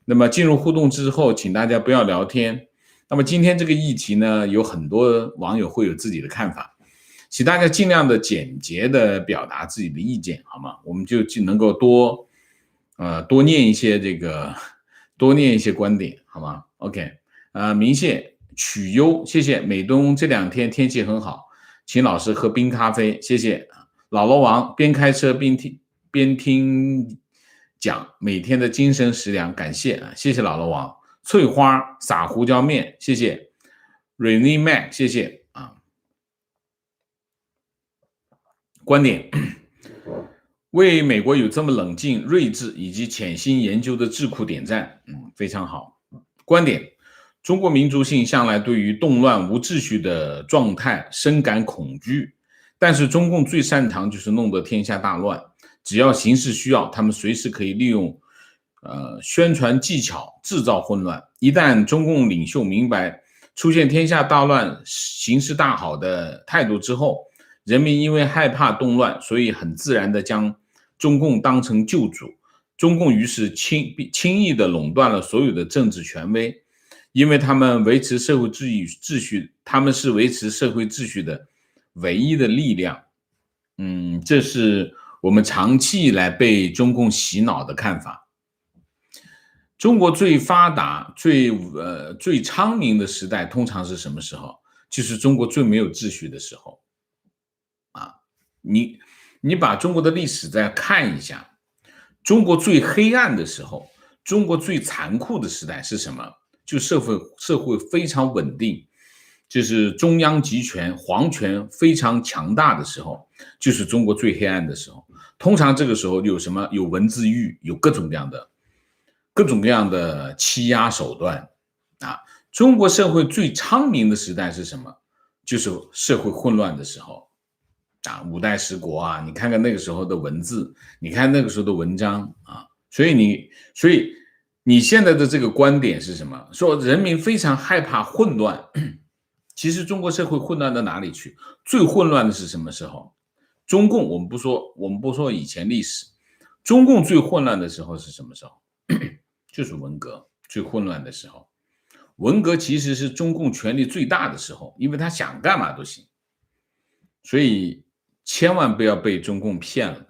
那么进入互动之后，请大家不要聊天。那么今天这个议题呢，有很多网友会有自己的看法，请大家尽量的简洁的表达自己的意见，好吗？我们就能够多念一些多念一些观点，好吗 ？OK， 明谢曲优，谢谢。美东这2天天气很好，请老师喝冰咖啡，谢谢。老罗王边开车边听讲，每天的精神食粮，感谢啊，谢谢老罗王。翠花撒胡椒面，谢谢。Rainy Mac， 谢谢啊。观点。为美国有这么冷静、睿智以及潜心研究的智库点赞，非常好。观点：中国民族性向来对于动乱无秩序的状态深感恐惧，但是中共最擅长就是弄得天下大乱，只要形势需要，他们随时可以利用宣传技巧制造混乱。一旦中共领袖明白出现天下大乱、形势大好的态度之后，人民因为害怕动乱，所以很自然地将中共当成救主。中共于是轻易地垄断了所有的政治权威，因为他们维持社会秩序，他们是维持社会秩序的唯一的力量。这是我们长期以来被中共洗脑的看法。中国最发达、最昌明的时代，通常是什么时候？就是中国最没有秩序的时候。你把中国的历史再看一下，中国最黑暗的时候，中国最残酷的时代是什么？就社会非常稳定，就是中央集权、皇权非常强大的时候，就是中国最黑暗的时候。通常这个时候有什么？有文字狱，有各种各样的欺压手段啊。中国社会最昌明的时代是什么？就是社会混乱的时候啊，五代十国啊，你看看那个时候的文字，你看那个时候的文章啊，所以你现在的这个观点是什么？说人民非常害怕混乱，其实中国社会混乱到哪里去？最混乱的是什么时候？中共我们不说以前历史，中共最混乱的时候是什么时候？就是文革最混乱的时候。文革其实是中共权力最大的时候，因为他想干嘛都行。所以千万不要被中共骗了。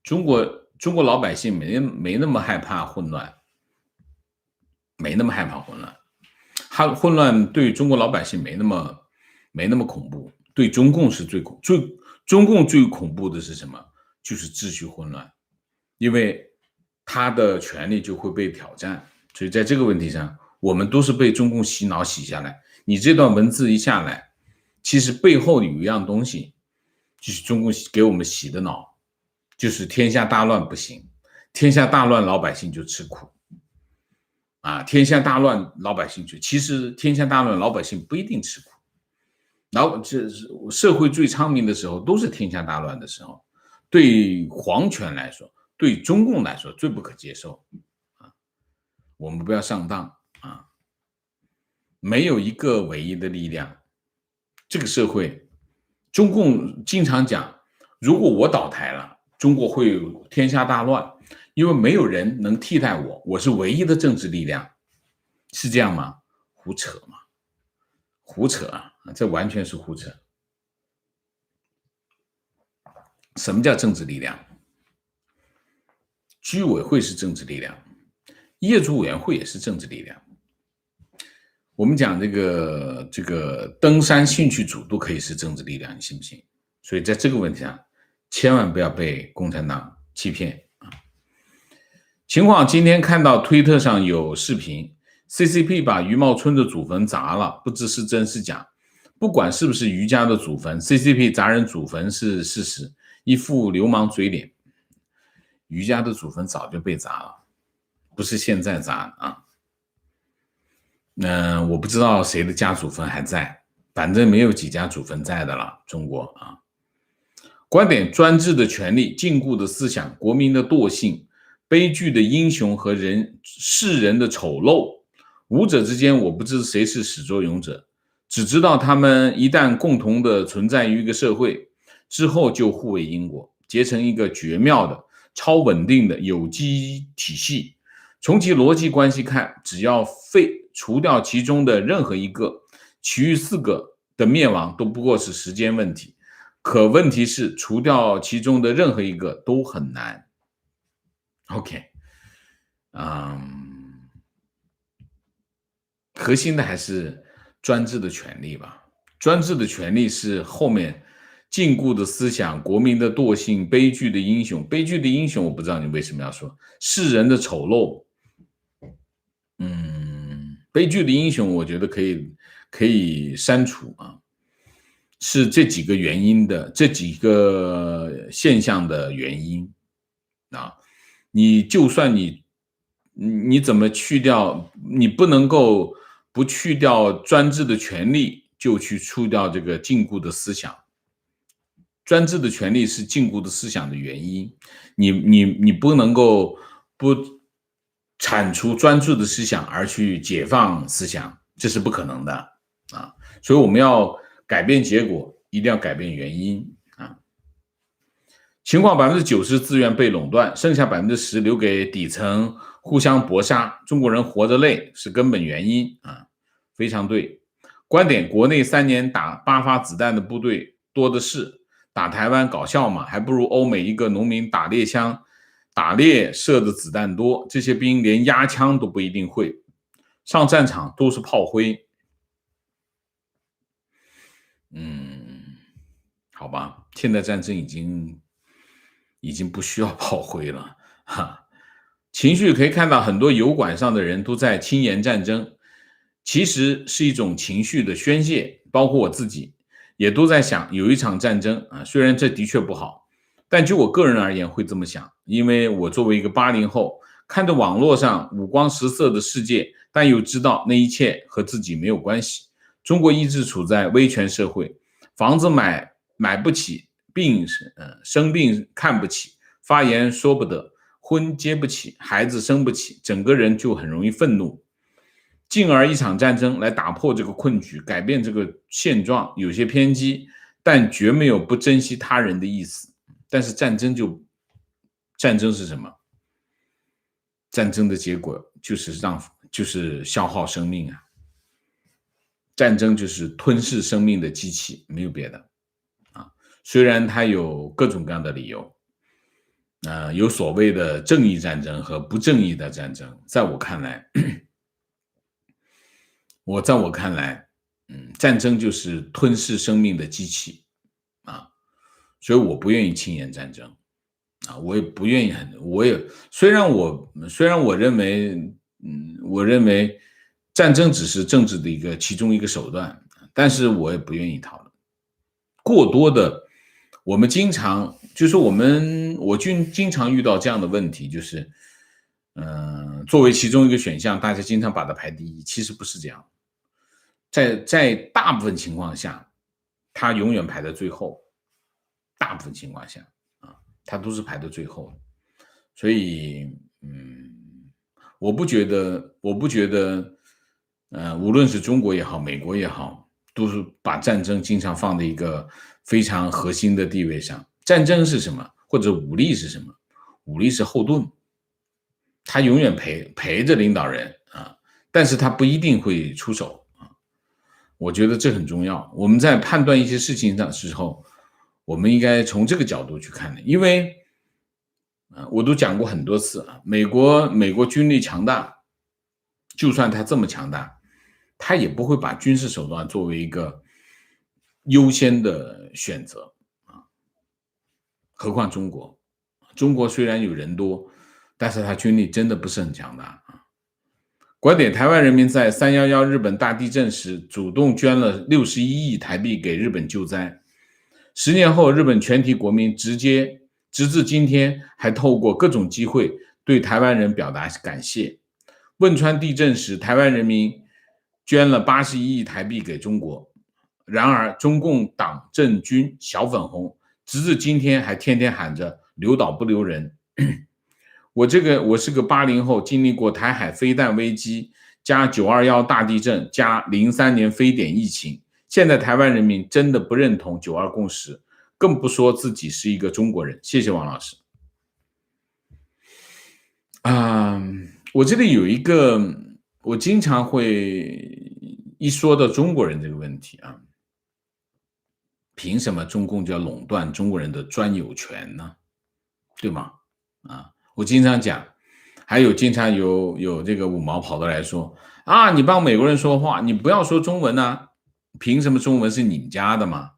中国老百姓没那么害怕混乱，混乱对中国老百姓没那么恐怖，对中共是中共最恐怖的是什么？就是秩序混乱，因为他的权利就会被挑战。所以在这个问题上，我们都是被中共洗脑洗下来。你这段文字一下来，其实背后有一样东西，就是中共给我们洗的脑，就是天下大乱不行，天下大乱老百姓就吃苦啊！天下大乱老百姓其实天下大乱老百姓不一定吃苦，社会最昌明的时候都是天下大乱的时候，对皇权来说，对中共来说最不可接受啊！我们不要上当啊！没有一个唯一的力量，这个社会，中共经常讲，如果我倒台了，中国会有天下大乱，因为没有人能替代我，我是唯一的政治力量，是这样吗？胡扯嘛，胡扯啊！这完全是胡扯。什么叫政治力量？居委会是政治力量，业主委员会也是政治力量。我们讲这个登山兴趣组都可以是政治力量，你信不信？所以在这个问题上，千万不要被共产党欺骗啊！情况今天看到推特上有视频 ，CCP 把余茂春的祖坟砸了，不知是真是假。不管是不是余家的祖坟 ，CCP 砸人祖坟是事实，一副流氓嘴脸。余家的祖坟早就被砸了，不是现在砸啊。我不知道谁的家祖坟还在，反正没有几家祖坟在的了。中国啊，观点：专制的权力、禁锢的思想、国民的惰性、悲剧的英雄和世人的丑陋，五者之间，我不知谁是始作俑者。只知道他们一旦共同的存在于一个社会，之后就互为因果，结成一个绝妙的、超稳定的有机体系。从其逻辑关系看，只要除掉其中的任何一个，其余4个的灭亡都不过是时间问题。可问题是，除掉其中的任何一个都很难。OK， 核心的还是专制的权利吧。专制的权利是后面禁锢的思想、国民的惰性、悲剧的英雄。悲剧的英雄，我不知道你为什么要说世人的丑陋。悲剧的英雄，我觉得可以删除啊。是这几个原因的，这几个现象的原因啊。你就算你怎么去掉，你不能够不去掉专制的权利，就去除掉这个禁锢的思想。专制的权利是禁锢的思想的原因，你不能够不铲除专制的思想而去解放思想，这是不可能的啊。所以我们要改变结果，一定要改变原因啊。情况90%资源被垄断，剩下10%留给底层互相搏杀。中国人活着累是根本原因啊，非常对。观点：国内3年打8发子弹的部队多的是，打台湾搞笑嘛，还不如欧美一个农民打猎射的子弹多。这些兵连压枪都不一定会，上战场都是炮灰。好吧，现在战争已经不需要炮灰了哈。情绪可以看到，很多油管上的人都在轻言战争，其实是一种情绪的宣泄，包括我自己也都在想，有一场战争啊，虽然这的确不好，但就我个人而言会这么想，因为我作为一个80后，看着网络上五光十色的世界，但又知道那一切和自己没有关系。中国一直处在威权社会，房子买不起，生病看不起，发言说不得，婚结不起，孩子生不起，整个人就很容易愤怒。进而一场战争来打破这个困局，改变这个现状，有些偏激，但绝没有不珍惜他人的意思。但是战争是什么？战争的结果就是消耗生命啊！战争就是吞噬生命的机器，没有别的啊。虽然它有各种各样的理由，有所谓的正义战争和不正义的战争，在我看来，战争就是吞噬生命的机器啊，所以我不愿意轻言战争啊，我也不愿意虽然我认为战争只是政治的其中一个手段，但是我也不愿意讨论过多的。我经常遇到这样的问题，就是作为其中一个选项，大家经常把它排第一，其实不是这样。在大部分情况下，它永远排在最后。大部分情况下它都是排在最后的。所以我不觉得无论是中国也好，美国也好，都是把战争经常放在一个非常核心的地位上。战争是什么？或者武力是什么？武力是后盾，他永远陪着领导人啊，但是他不一定会出手啊。我觉得这很重要。我们在判断一些事情的时候，我们应该从这个角度去看的。因为我都讲过很多次啊，美国军力强大，就算他这么强大，他也不会把军事手段作为一个优先的选择啊。何况中国虽然有人多，但是他军力真的不是很强大啊。观点：台湾人民在311日本大地震时主动捐了61亿台币给日本救灾，10年后日本全体国民直至今天还透过各种机会对台湾人表达感谢。汶川地震时台湾人民捐了81亿台币给中国，然而中共党政军小粉红直至今天还天天喊着留岛不留人。我是个80后，经历过台海飞弹危机加921大地震加03年非典疫情，现在台湾人民真的不认同9·2共识，更不说自己是一个中国人。谢谢王老师。我这里有一个，我经常会一说到中国人这个问题啊，凭什么中共就要垄断中国人的专有权呢？对吗？我经常讲，还有经常有这个五毛跑过来说啊，你帮美国人说话，你不要说中文啊，凭什么中文是你们家的嘛？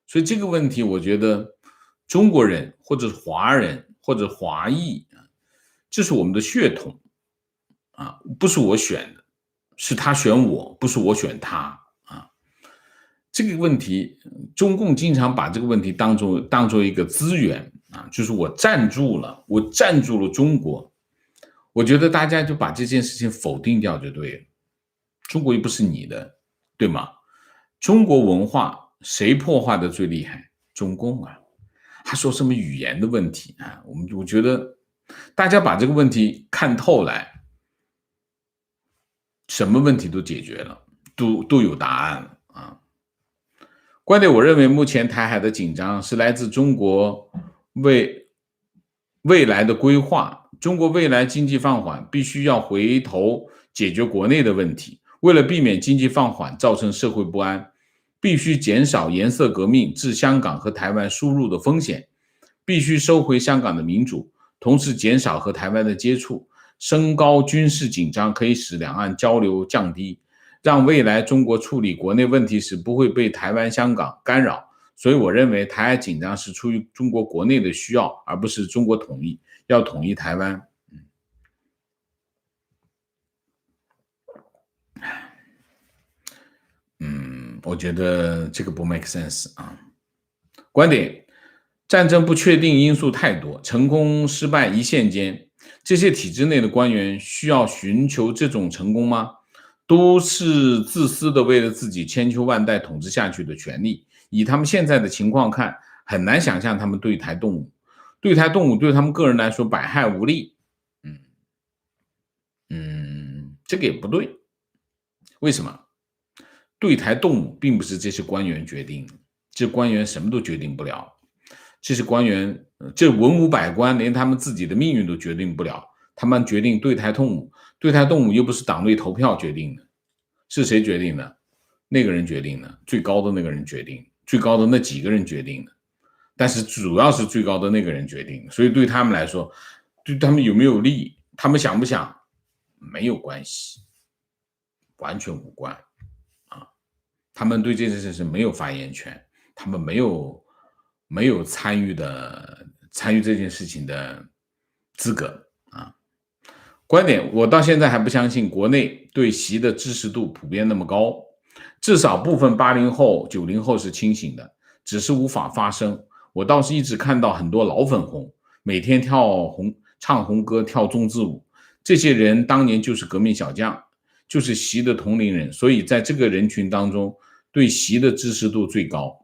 所以这个问题，我觉得中国人或者华人或者华裔这是我们的血统不是我选的，是他选我，不是我选他这个问题，中共经常把这个问题当做一个资源就是我站住了中国，我觉得大家就把这件事情否定掉就对了。中国又不是你的，对吗？中国文化谁破坏的最厉害？中共他说什么语言的问题我觉得大家把这个问题看透来，什么问题都解决了，都有答案了观点，我认为目前台海的紧张是来自中国未来的规划。中国未来经济放缓，必须要回头解决国内的问题。为了避免经济放缓造成社会不安，必须减少颜色革命至香港和台湾输入的风险，必须收回香港的民主，同时减少和台湾的接触。升高军事紧张可以使两岸交流降低，让未来中国处理国内问题时不会被台湾、香港干扰。所以我认为台海紧张是出于中国国内的需要，而不是中国要统一台湾。我觉得这个不 make sense 观点，战争不确定因素太多，成功失败一线间。这些体制内的官员需要寻求这种成功吗？都是自私的，为了自己千秋万代统治下去的权利。以他们现在的情况看，很难想象他们对台动武。对台动武对他们个人来说百害无利。这个也不对。为什么？对台动武并不是这些官员决定的，这官员什么都决定不了。这些官员，这文武百官连他们自己的命运都决定不了，他们决定对台动武。对台动武又不是党内投票决定的，是谁决定的？那个人决定的，最高的那个人决定，最高的那几个人决定的，但是主要是最高的那个人决定的。所以对他们来说，对他们有没有利，他们想不想没有关系，完全无关他们对这件事是没有发言权，他们没有参与这件事情的资格观点，我到现在还不相信国内对习的支持度普遍那么高，至少部分80后、90后是清醒的，只是无法发声。我倒是一直看到很多老粉红，每天唱红歌、跳中字舞，这些人当年就是革命小将，就是习的同龄人，所以在这个人群当中，对习的支持度最高。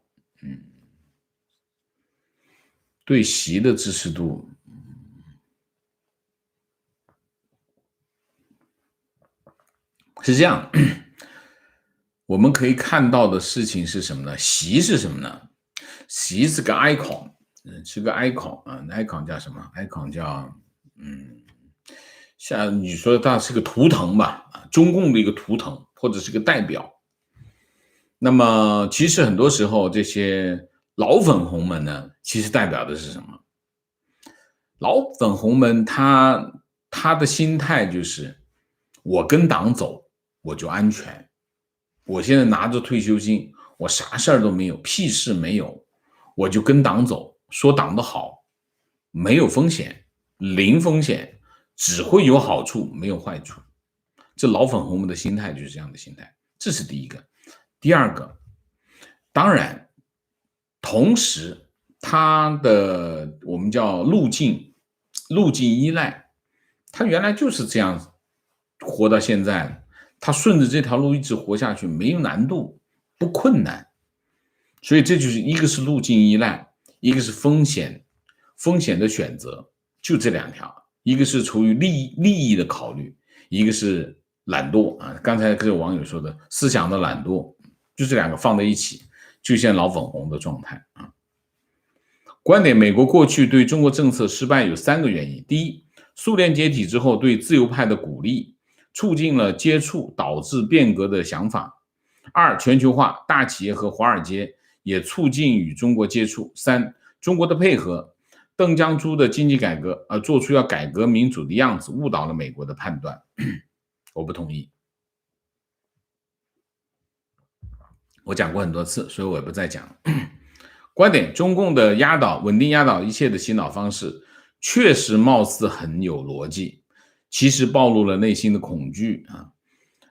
对习的支持度是这样，我们可以看到的事情是什么呢？习是什么呢？习是个 icon， 是个 icon 叫什么 ？icon 叫像你说它是个图腾吧，中共的一个图腾或者是个代表。那么其实很多时候这些老粉红们呢，其实代表的是什么？老粉红们他的心态就是我跟党走我就安全，我现在拿着退休金，我啥事儿都没有，屁事没有，我就跟党走，说党的好，没有风险，零风险，只会有好处没有坏处。这老粉红们的心态就是这样的心态，这是第一个。第二个，当然同时他的我们叫路径依赖，他原来就是这样活到现在，他顺着这条路一直活下去，没有难度，不困难。所以这就是一个是路径依赖，一个是风险的选择，就这两条，一个是出于利益的考虑，一个是懒惰刚才这个网友说的思想的懒惰，就这两个放在一起，就像老粉红的状态观点：美国过去对中国政策失败有3个原因。第一，苏联解体之后对自由派的鼓励，促进了接触导致变革的想法。2，全球化，大企业和华尔街也促进与中国接触。3，中国的配合，邓江珠的经济改革做出要改革民主的样子，误导了美国的判断。我不同意。我讲过很多次，所以我也不再讲。观点：中共的稳定压倒一切的洗脑方式，确实貌似很有逻辑，其实暴露了内心的恐惧啊。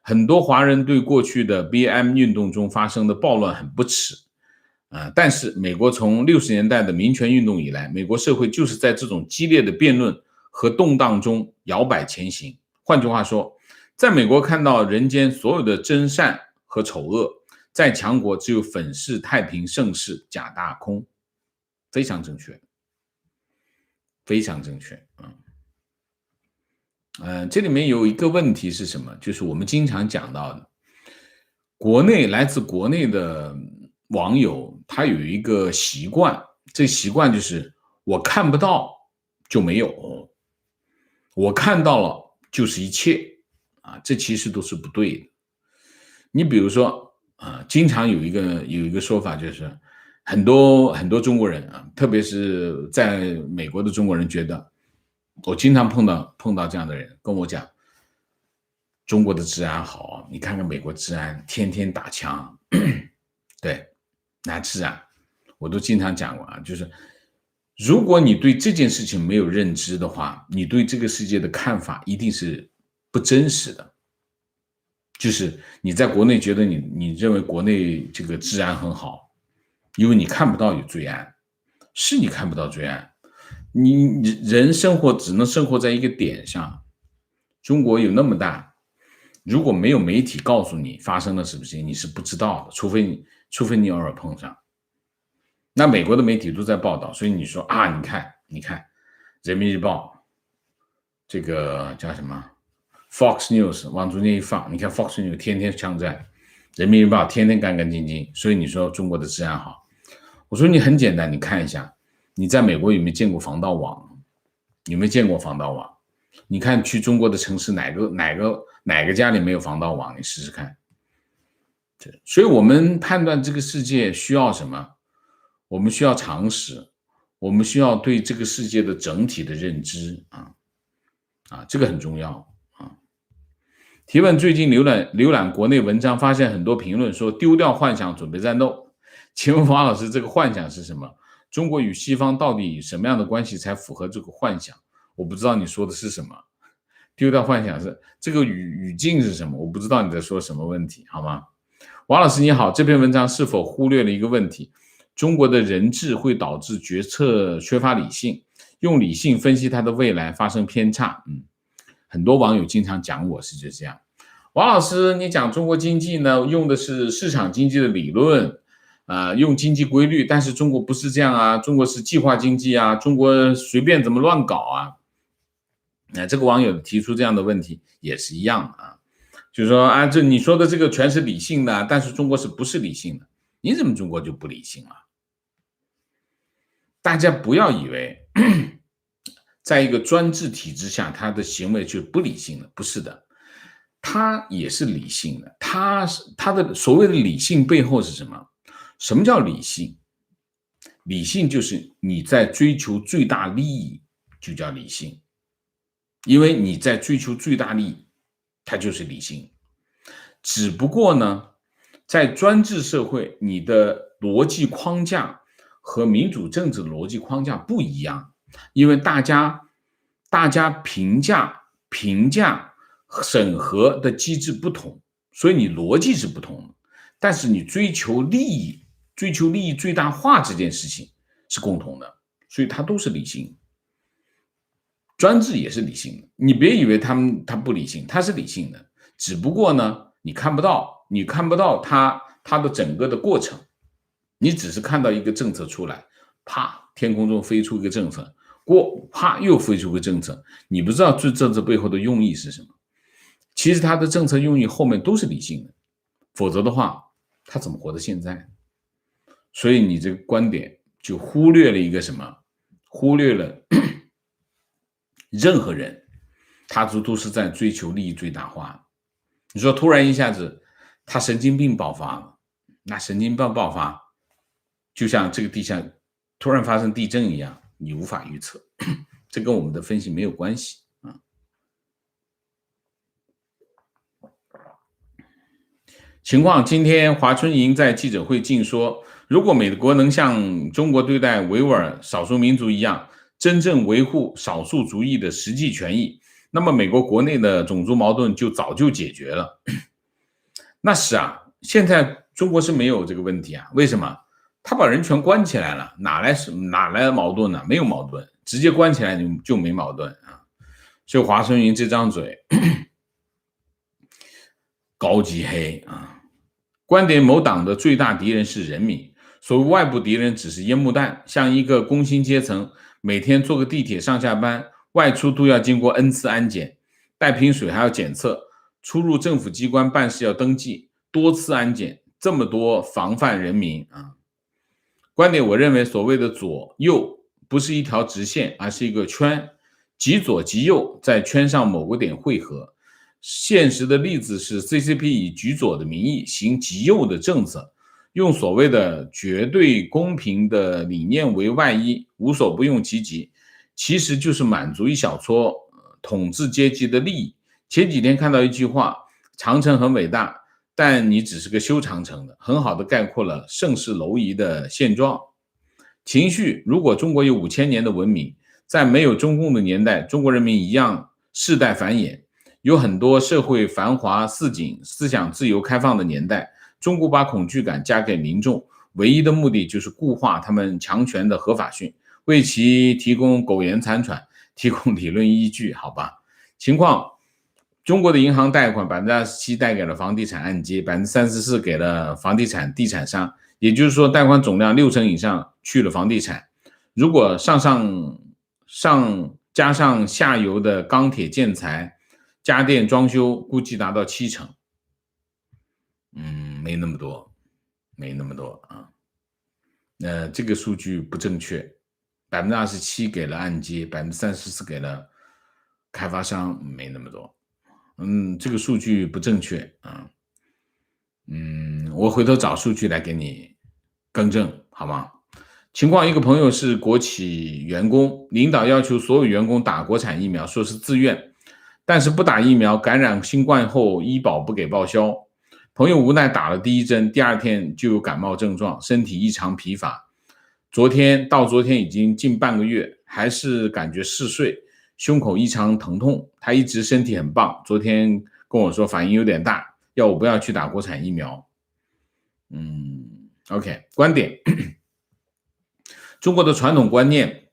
很多华人对过去的 BLM 运动中发生的暴乱很不耻但是美国从60年代的民权运动以来，美国社会就是在这种激烈的辩论和动荡中摇摆前行。换句话说，在美国看到人间所有的真善和丑恶，在强国只有粉饰太平盛世假大空。非常正确，非常正确。这里面有一个问题是什么？就是我们经常讲到的，来自国内的网友，他有一个习惯，这习惯就是我看不到就没有，我看到了就是一切这其实都是不对的。你比如说经常有一个说法，就是很多中国人特别是在美国的中国人觉得，我经常碰到这样的人跟我讲，中国的治安好，你看看美国治安天天打枪。对，那治安我都经常讲过就是如果你对这件事情没有认知的话，你对这个世界的看法一定是不真实的。就是你在国内觉得你认为国内这个治安很好，因为你看不到有罪案，是你看不到罪案，你人生活只能生活在一个点上。中国有那么大，如果没有媒体告诉你发生了什么事情，你是不知道的，除非你偶尔碰上。那美国的媒体都在报道，所以你说你看人民日报这个叫什么 Fox News 往中间一放，你看 Fox News 天天枪战，人民日报天天干干净净，所以你说中国的治安好。我说你很简单，你看一下你在美国有没有见过防盗网？有没有见过防盗网？你看去中国的城市哪个家里没有防盗网，你试试看。所以我们判断这个世界需要什么？我们需要常识，我们需要对这个世界的整体的认知这个很重要提问：最近浏览国内文章，发现很多评论说丢掉幻想，准备战斗。请问王老师，这个幻想是什么？中国与西方到底什么样的关系才符合这个幻想？我不知道你说的是什么。丢掉幻想是这个语境是什么？我不知道你在说什么问题，好吗？王老师你好，这篇文章是否忽略了一个问题？中国的人治会导致决策缺乏理性，用理性分析它的未来发生偏差。很多网友经常讲我是就这样。王老师，你讲中国经济呢，用的是市场经济的理论用经济规律，但是中国不是这样中国是计划经济中国随便怎么乱搞这个网友提出这样的问题也是一样就是说这你说的这个全是理性的，但是中国是不是理性的？你怎么中国就不理性了？大家不要以为在一个专制体制下，他的行为就是不理性的，不是的，他也是理性的。他的所谓的理性背后是什么？什么叫理性？理性就是你在追求最大利益，就叫理性。因为你在追求最大利益，它就是理性。只不过呢，在专制社会，你的逻辑框架和民主政治的逻辑框架不一样，因为大家评价审核的机制不同，所以你逻辑是不同的。但是你追求利益最大化这件事情是共同的，所以它都是理性。专制也是理性的，你别以为他不理性，他是理性的，只不过呢，你看不到他的整个的过程，你只是看到一个政策出来，啪，天空中飞出一个政策，啪又飞出一个政策，你不知道这政策背后的用意是什么。其实他的政策用意后面都是理性的，否则的话，他怎么活到现在？所以你这个观点就忽略了一个什么？忽略了任何人，他都是在追求利益最大化。你说突然一下子他神经病爆发了，那神经病爆发就像这个地下突然发生地震一样，你无法预测，这跟我们的分析没有关系。情况，今天华春莹在记者会竟说，如果美国能像中国对待维吾尔少数民族一样，真正维护少数族裔的实际权益，那么美国国内的种族矛盾就早就解决了。那是啊，现在中国是没有这个问题啊，为什么？他把人全关起来了，哪来的矛盾呢？没有矛盾，直接关起来就没矛盾啊。所以华春莹这张嘴高级黑啊。观点某党的最大敌人是人民，所谓外部敌人只是烟幕弹，像一个工薪阶层，每天坐个地铁上下班，外出都要经过 N 次安检，带瓶水还要检测，出入政府机关办事要登记，多次安检，这么多防范人民啊。观点我认为所谓的左右不是一条直线，而是一个圈，极左极右在圈上某个点汇合。现实的例子是 CCP 以极左的名义行极右的政策，用所谓的绝对公平的理念为外衣，无所不用其极，其实就是满足一小撮统治阶级的利益。前几天看到一句话，长城很伟大，但你只是个修长城的，很好的概括了盛世蝼蚁的现状。情绪，如果中国有5000年的文明，在没有中共的年代，中国人民一样世代繁衍，有很多社会繁华似锦、思想自由开放的年代，中国把恐惧感加给民众，唯一的目的就是固化他们强权的合法性，为其提供苟延残喘，提供理论依据，好吧？情况，中国的银行贷款27%贷给了房地产按揭，34%给了房地产地产商，也就是说贷款总量60%以上去了房地产。如果加上下游的钢铁建材、家电装修，估计达到70%。没那么多，没那么多啊。这个数据不正确，27%给了按揭，34%给了开发商，没那么多。这个数据不正确啊。我回头找数据来给你更正，好吗？情况，一个朋友是国企员工，领导要求所有员工打国产疫苗，说是自愿，但是不打疫苗感染新冠后医保不给报销。朋友无奈打了第1针，第2天就有感冒症状，身体异常疲乏。昨天已经近半个月，还是感觉嗜睡，胸口异常疼痛。他一直身体很棒，昨天跟我说反应有点大，要我不要去打国产疫苗。OK， 观点。中国的传统观念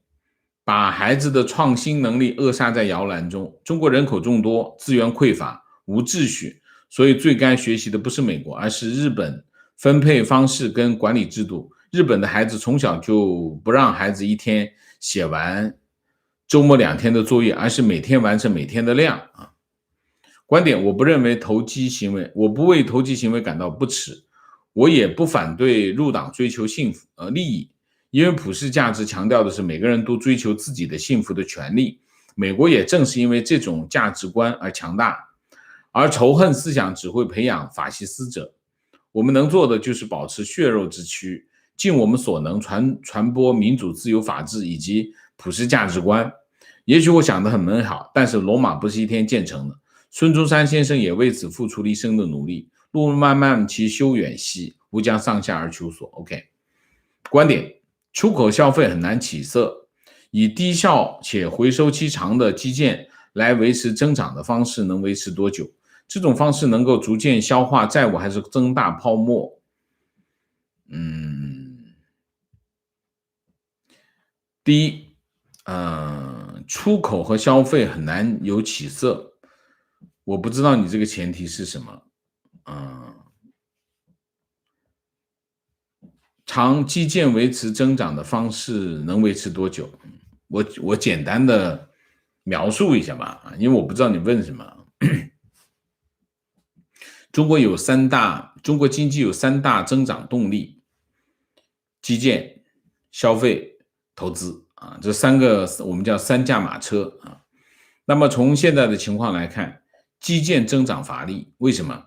把孩子的创新能力扼杀在摇篮中。中国人口众多，资源匮乏，无秩序，所以最该学习的不是美国，而是日本分配方式跟管理制度。日本的孩子从小就不让孩子一天写完周末2天的作业，而是每天完成每天的量啊。观点，我不认为投机行为，我不为投机行为感到不耻，我也不反对入党追求幸福利益。因为普世价值强调的是每个人都追求自己的幸福的权利，美国也正是因为这种价值观而强大，而仇恨思想只会培养法西斯者。我们能做的就是保持血肉之躯，尽我们所能传播民主、自由、法治以及普世价值观。也许我想得很美好，但是罗马不是一天建成的。孙中山先生也为此付出了一生的努力。路漫漫其修远兮，吾将上下而求索。OK， 观点。出口消费很难起色，以低效且回收期长的基建来维持增长的方式能维持多久？这种方式能够逐渐消化债务还是增大泡沫？第一，出口和消费很难有起色，我不知道你这个前提是什么。长基建维持增长的方式能维持多久？我简单的描述一下吧，因为我不知道你问什么。中国经济有3大增长动力：基建、消费、投资啊，这三个我们叫三驾马车啊。那么从现在的情况来看，基建增长乏力，为什么？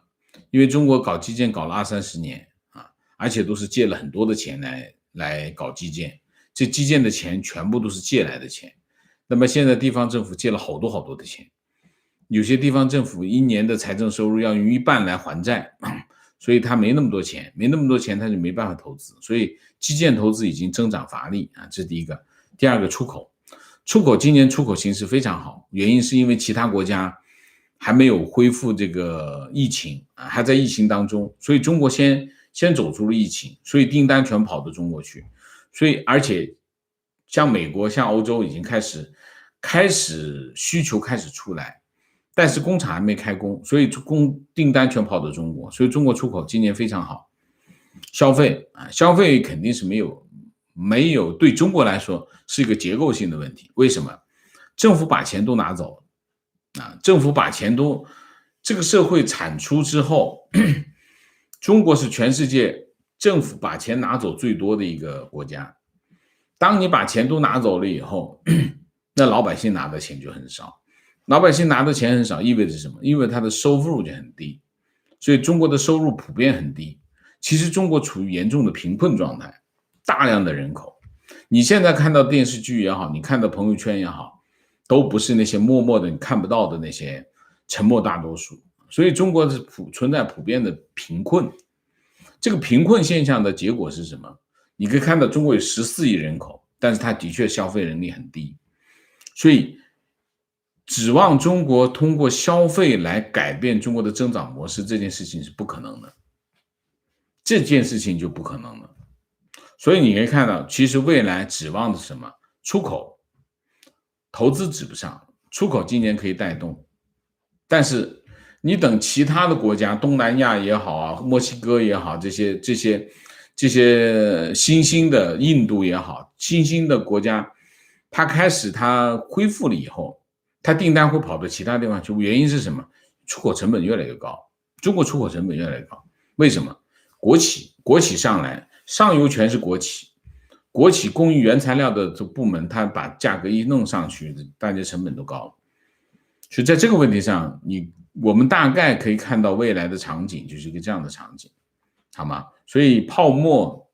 因为中国搞基建搞了20-30年啊，而且都是借了很多的钱来搞基建，这基建的钱全部都是借来的钱。那么现在地方政府借了好多好多的钱，有些地方政府一年的财政收入要用一半来还债，所以他没那么多钱，没那么多钱他就没办法投资，所以基建投资已经增长乏力啊，这是第一个。第二个，出口今年出口形势非常好，原因是因为其他国家还没有恢复这个疫情啊，还在疫情当中，所以中国先走出了疫情，所以订单全跑到中国去，所以而且像美国、像欧洲已经开始需求开始出来，但是工厂还没开工，所以订单全跑到中国，所以中国出口今年非常好。消费肯定是没有对中国来说是一个结构性的问题。为什么？政府把钱都拿走了啊！政府把钱都这个社会产出之后，中国是全世界政府把钱拿走最多的一个国家。当你把钱都拿走了以后，那老百姓拿的钱就很少。老百姓拿的钱很少，意味着什么？因为他的收入就很低，所以中国的收入普遍很低。其实中国处于严重的贫困状态，大量的人口。你现在看到电视剧也好，你看到朋友圈也好，都不是那些默默的你看不到的那些沉默大多数。所以中国是存在普遍的贫困。这个贫困现象的结果是什么？你可以看到中国有14亿人口，但是它的确消费能力很低，所以指望中国通过消费来改变中国的增长模式，这件事情是不可能的，这件事情就不可能了。所以你可以看到，其实未来指望的是什么？出口，投资指不上，出口今年可以带动，但是你等其他的国家，东南亚也好啊，墨西哥也好，这些新兴的印度也好，新兴的国家，它恢复了以后，它订单会跑到其他地方去，原因是什么？出口成本越来越高，中国出口成本越来越高，为什么？国企上来，上游全是国企供应原材料的这部门，它把价格一弄上去，大家成本都高了。所以在这个问题上，我们大概可以看到未来的场景就是一个这样的场景，好吗？所以泡沫、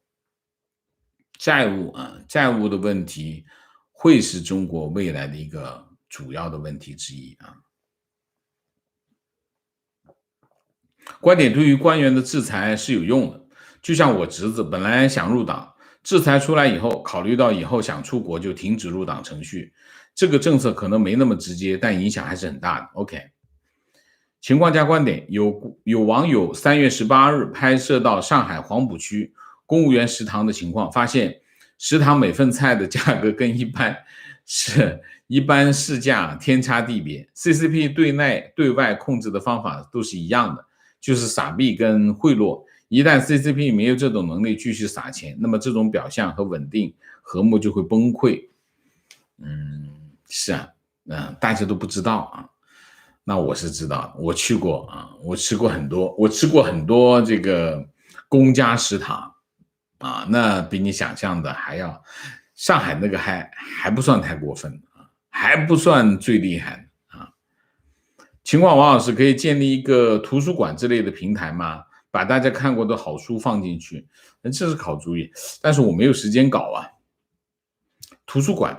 债务的问题会是中国未来的一个主要的问题之一啊。观点对于官员的制裁是有用的，就像我侄子本来想入党，制裁出来以后，考虑到以后想出国就停止入党程序，这个政策可能没那么直接，但影响还是很大的。OK， 情况加观点，有网友3月18日拍摄到上海黄浦区公务员食堂的情况，发现食堂每份菜的价格跟一般市价天差地别。CCP 对内对外控制的方法都是一样的，就是撒币跟贿赂。一旦 CCP 没有这种能力继续撒钱，那么这种表象和稳定和睦就会崩溃。是啊，大家都不知道啊。那我是知道，我去过啊，我吃过很多这个公家食堂啊，那比你想象的还要，上海那个还不算太过分啊，还不算最厉害啊。情况王老师可以建立一个图书馆之类的平台吗？把大家看过的好书放进去，这是好主意，但是我没有时间搞啊。图书馆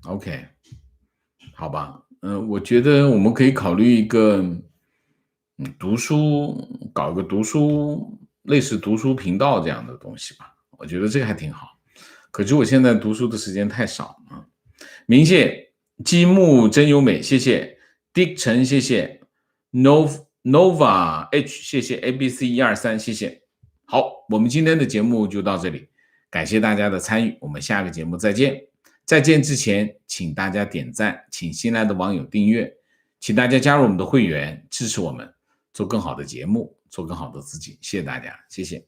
，OK， 好吧，我觉得我们可以考虑一个，搞个读书类似读书频道这样的东西吧，我觉得这个还挺好。可是我现在读书的时间太少啊。明谢积木真优美，谢谢 Dick 陈，谢谢 Nova H， 谢谢 ABC123， 谢谢。好，我们今天的节目就到这里，感谢大家的参与，我们下个节目再见。再见之前，请大家点赞，请新来的网友订阅，请大家加入我们的会员，支持我们做更好的节目，做更好的自己。谢谢大家，谢谢。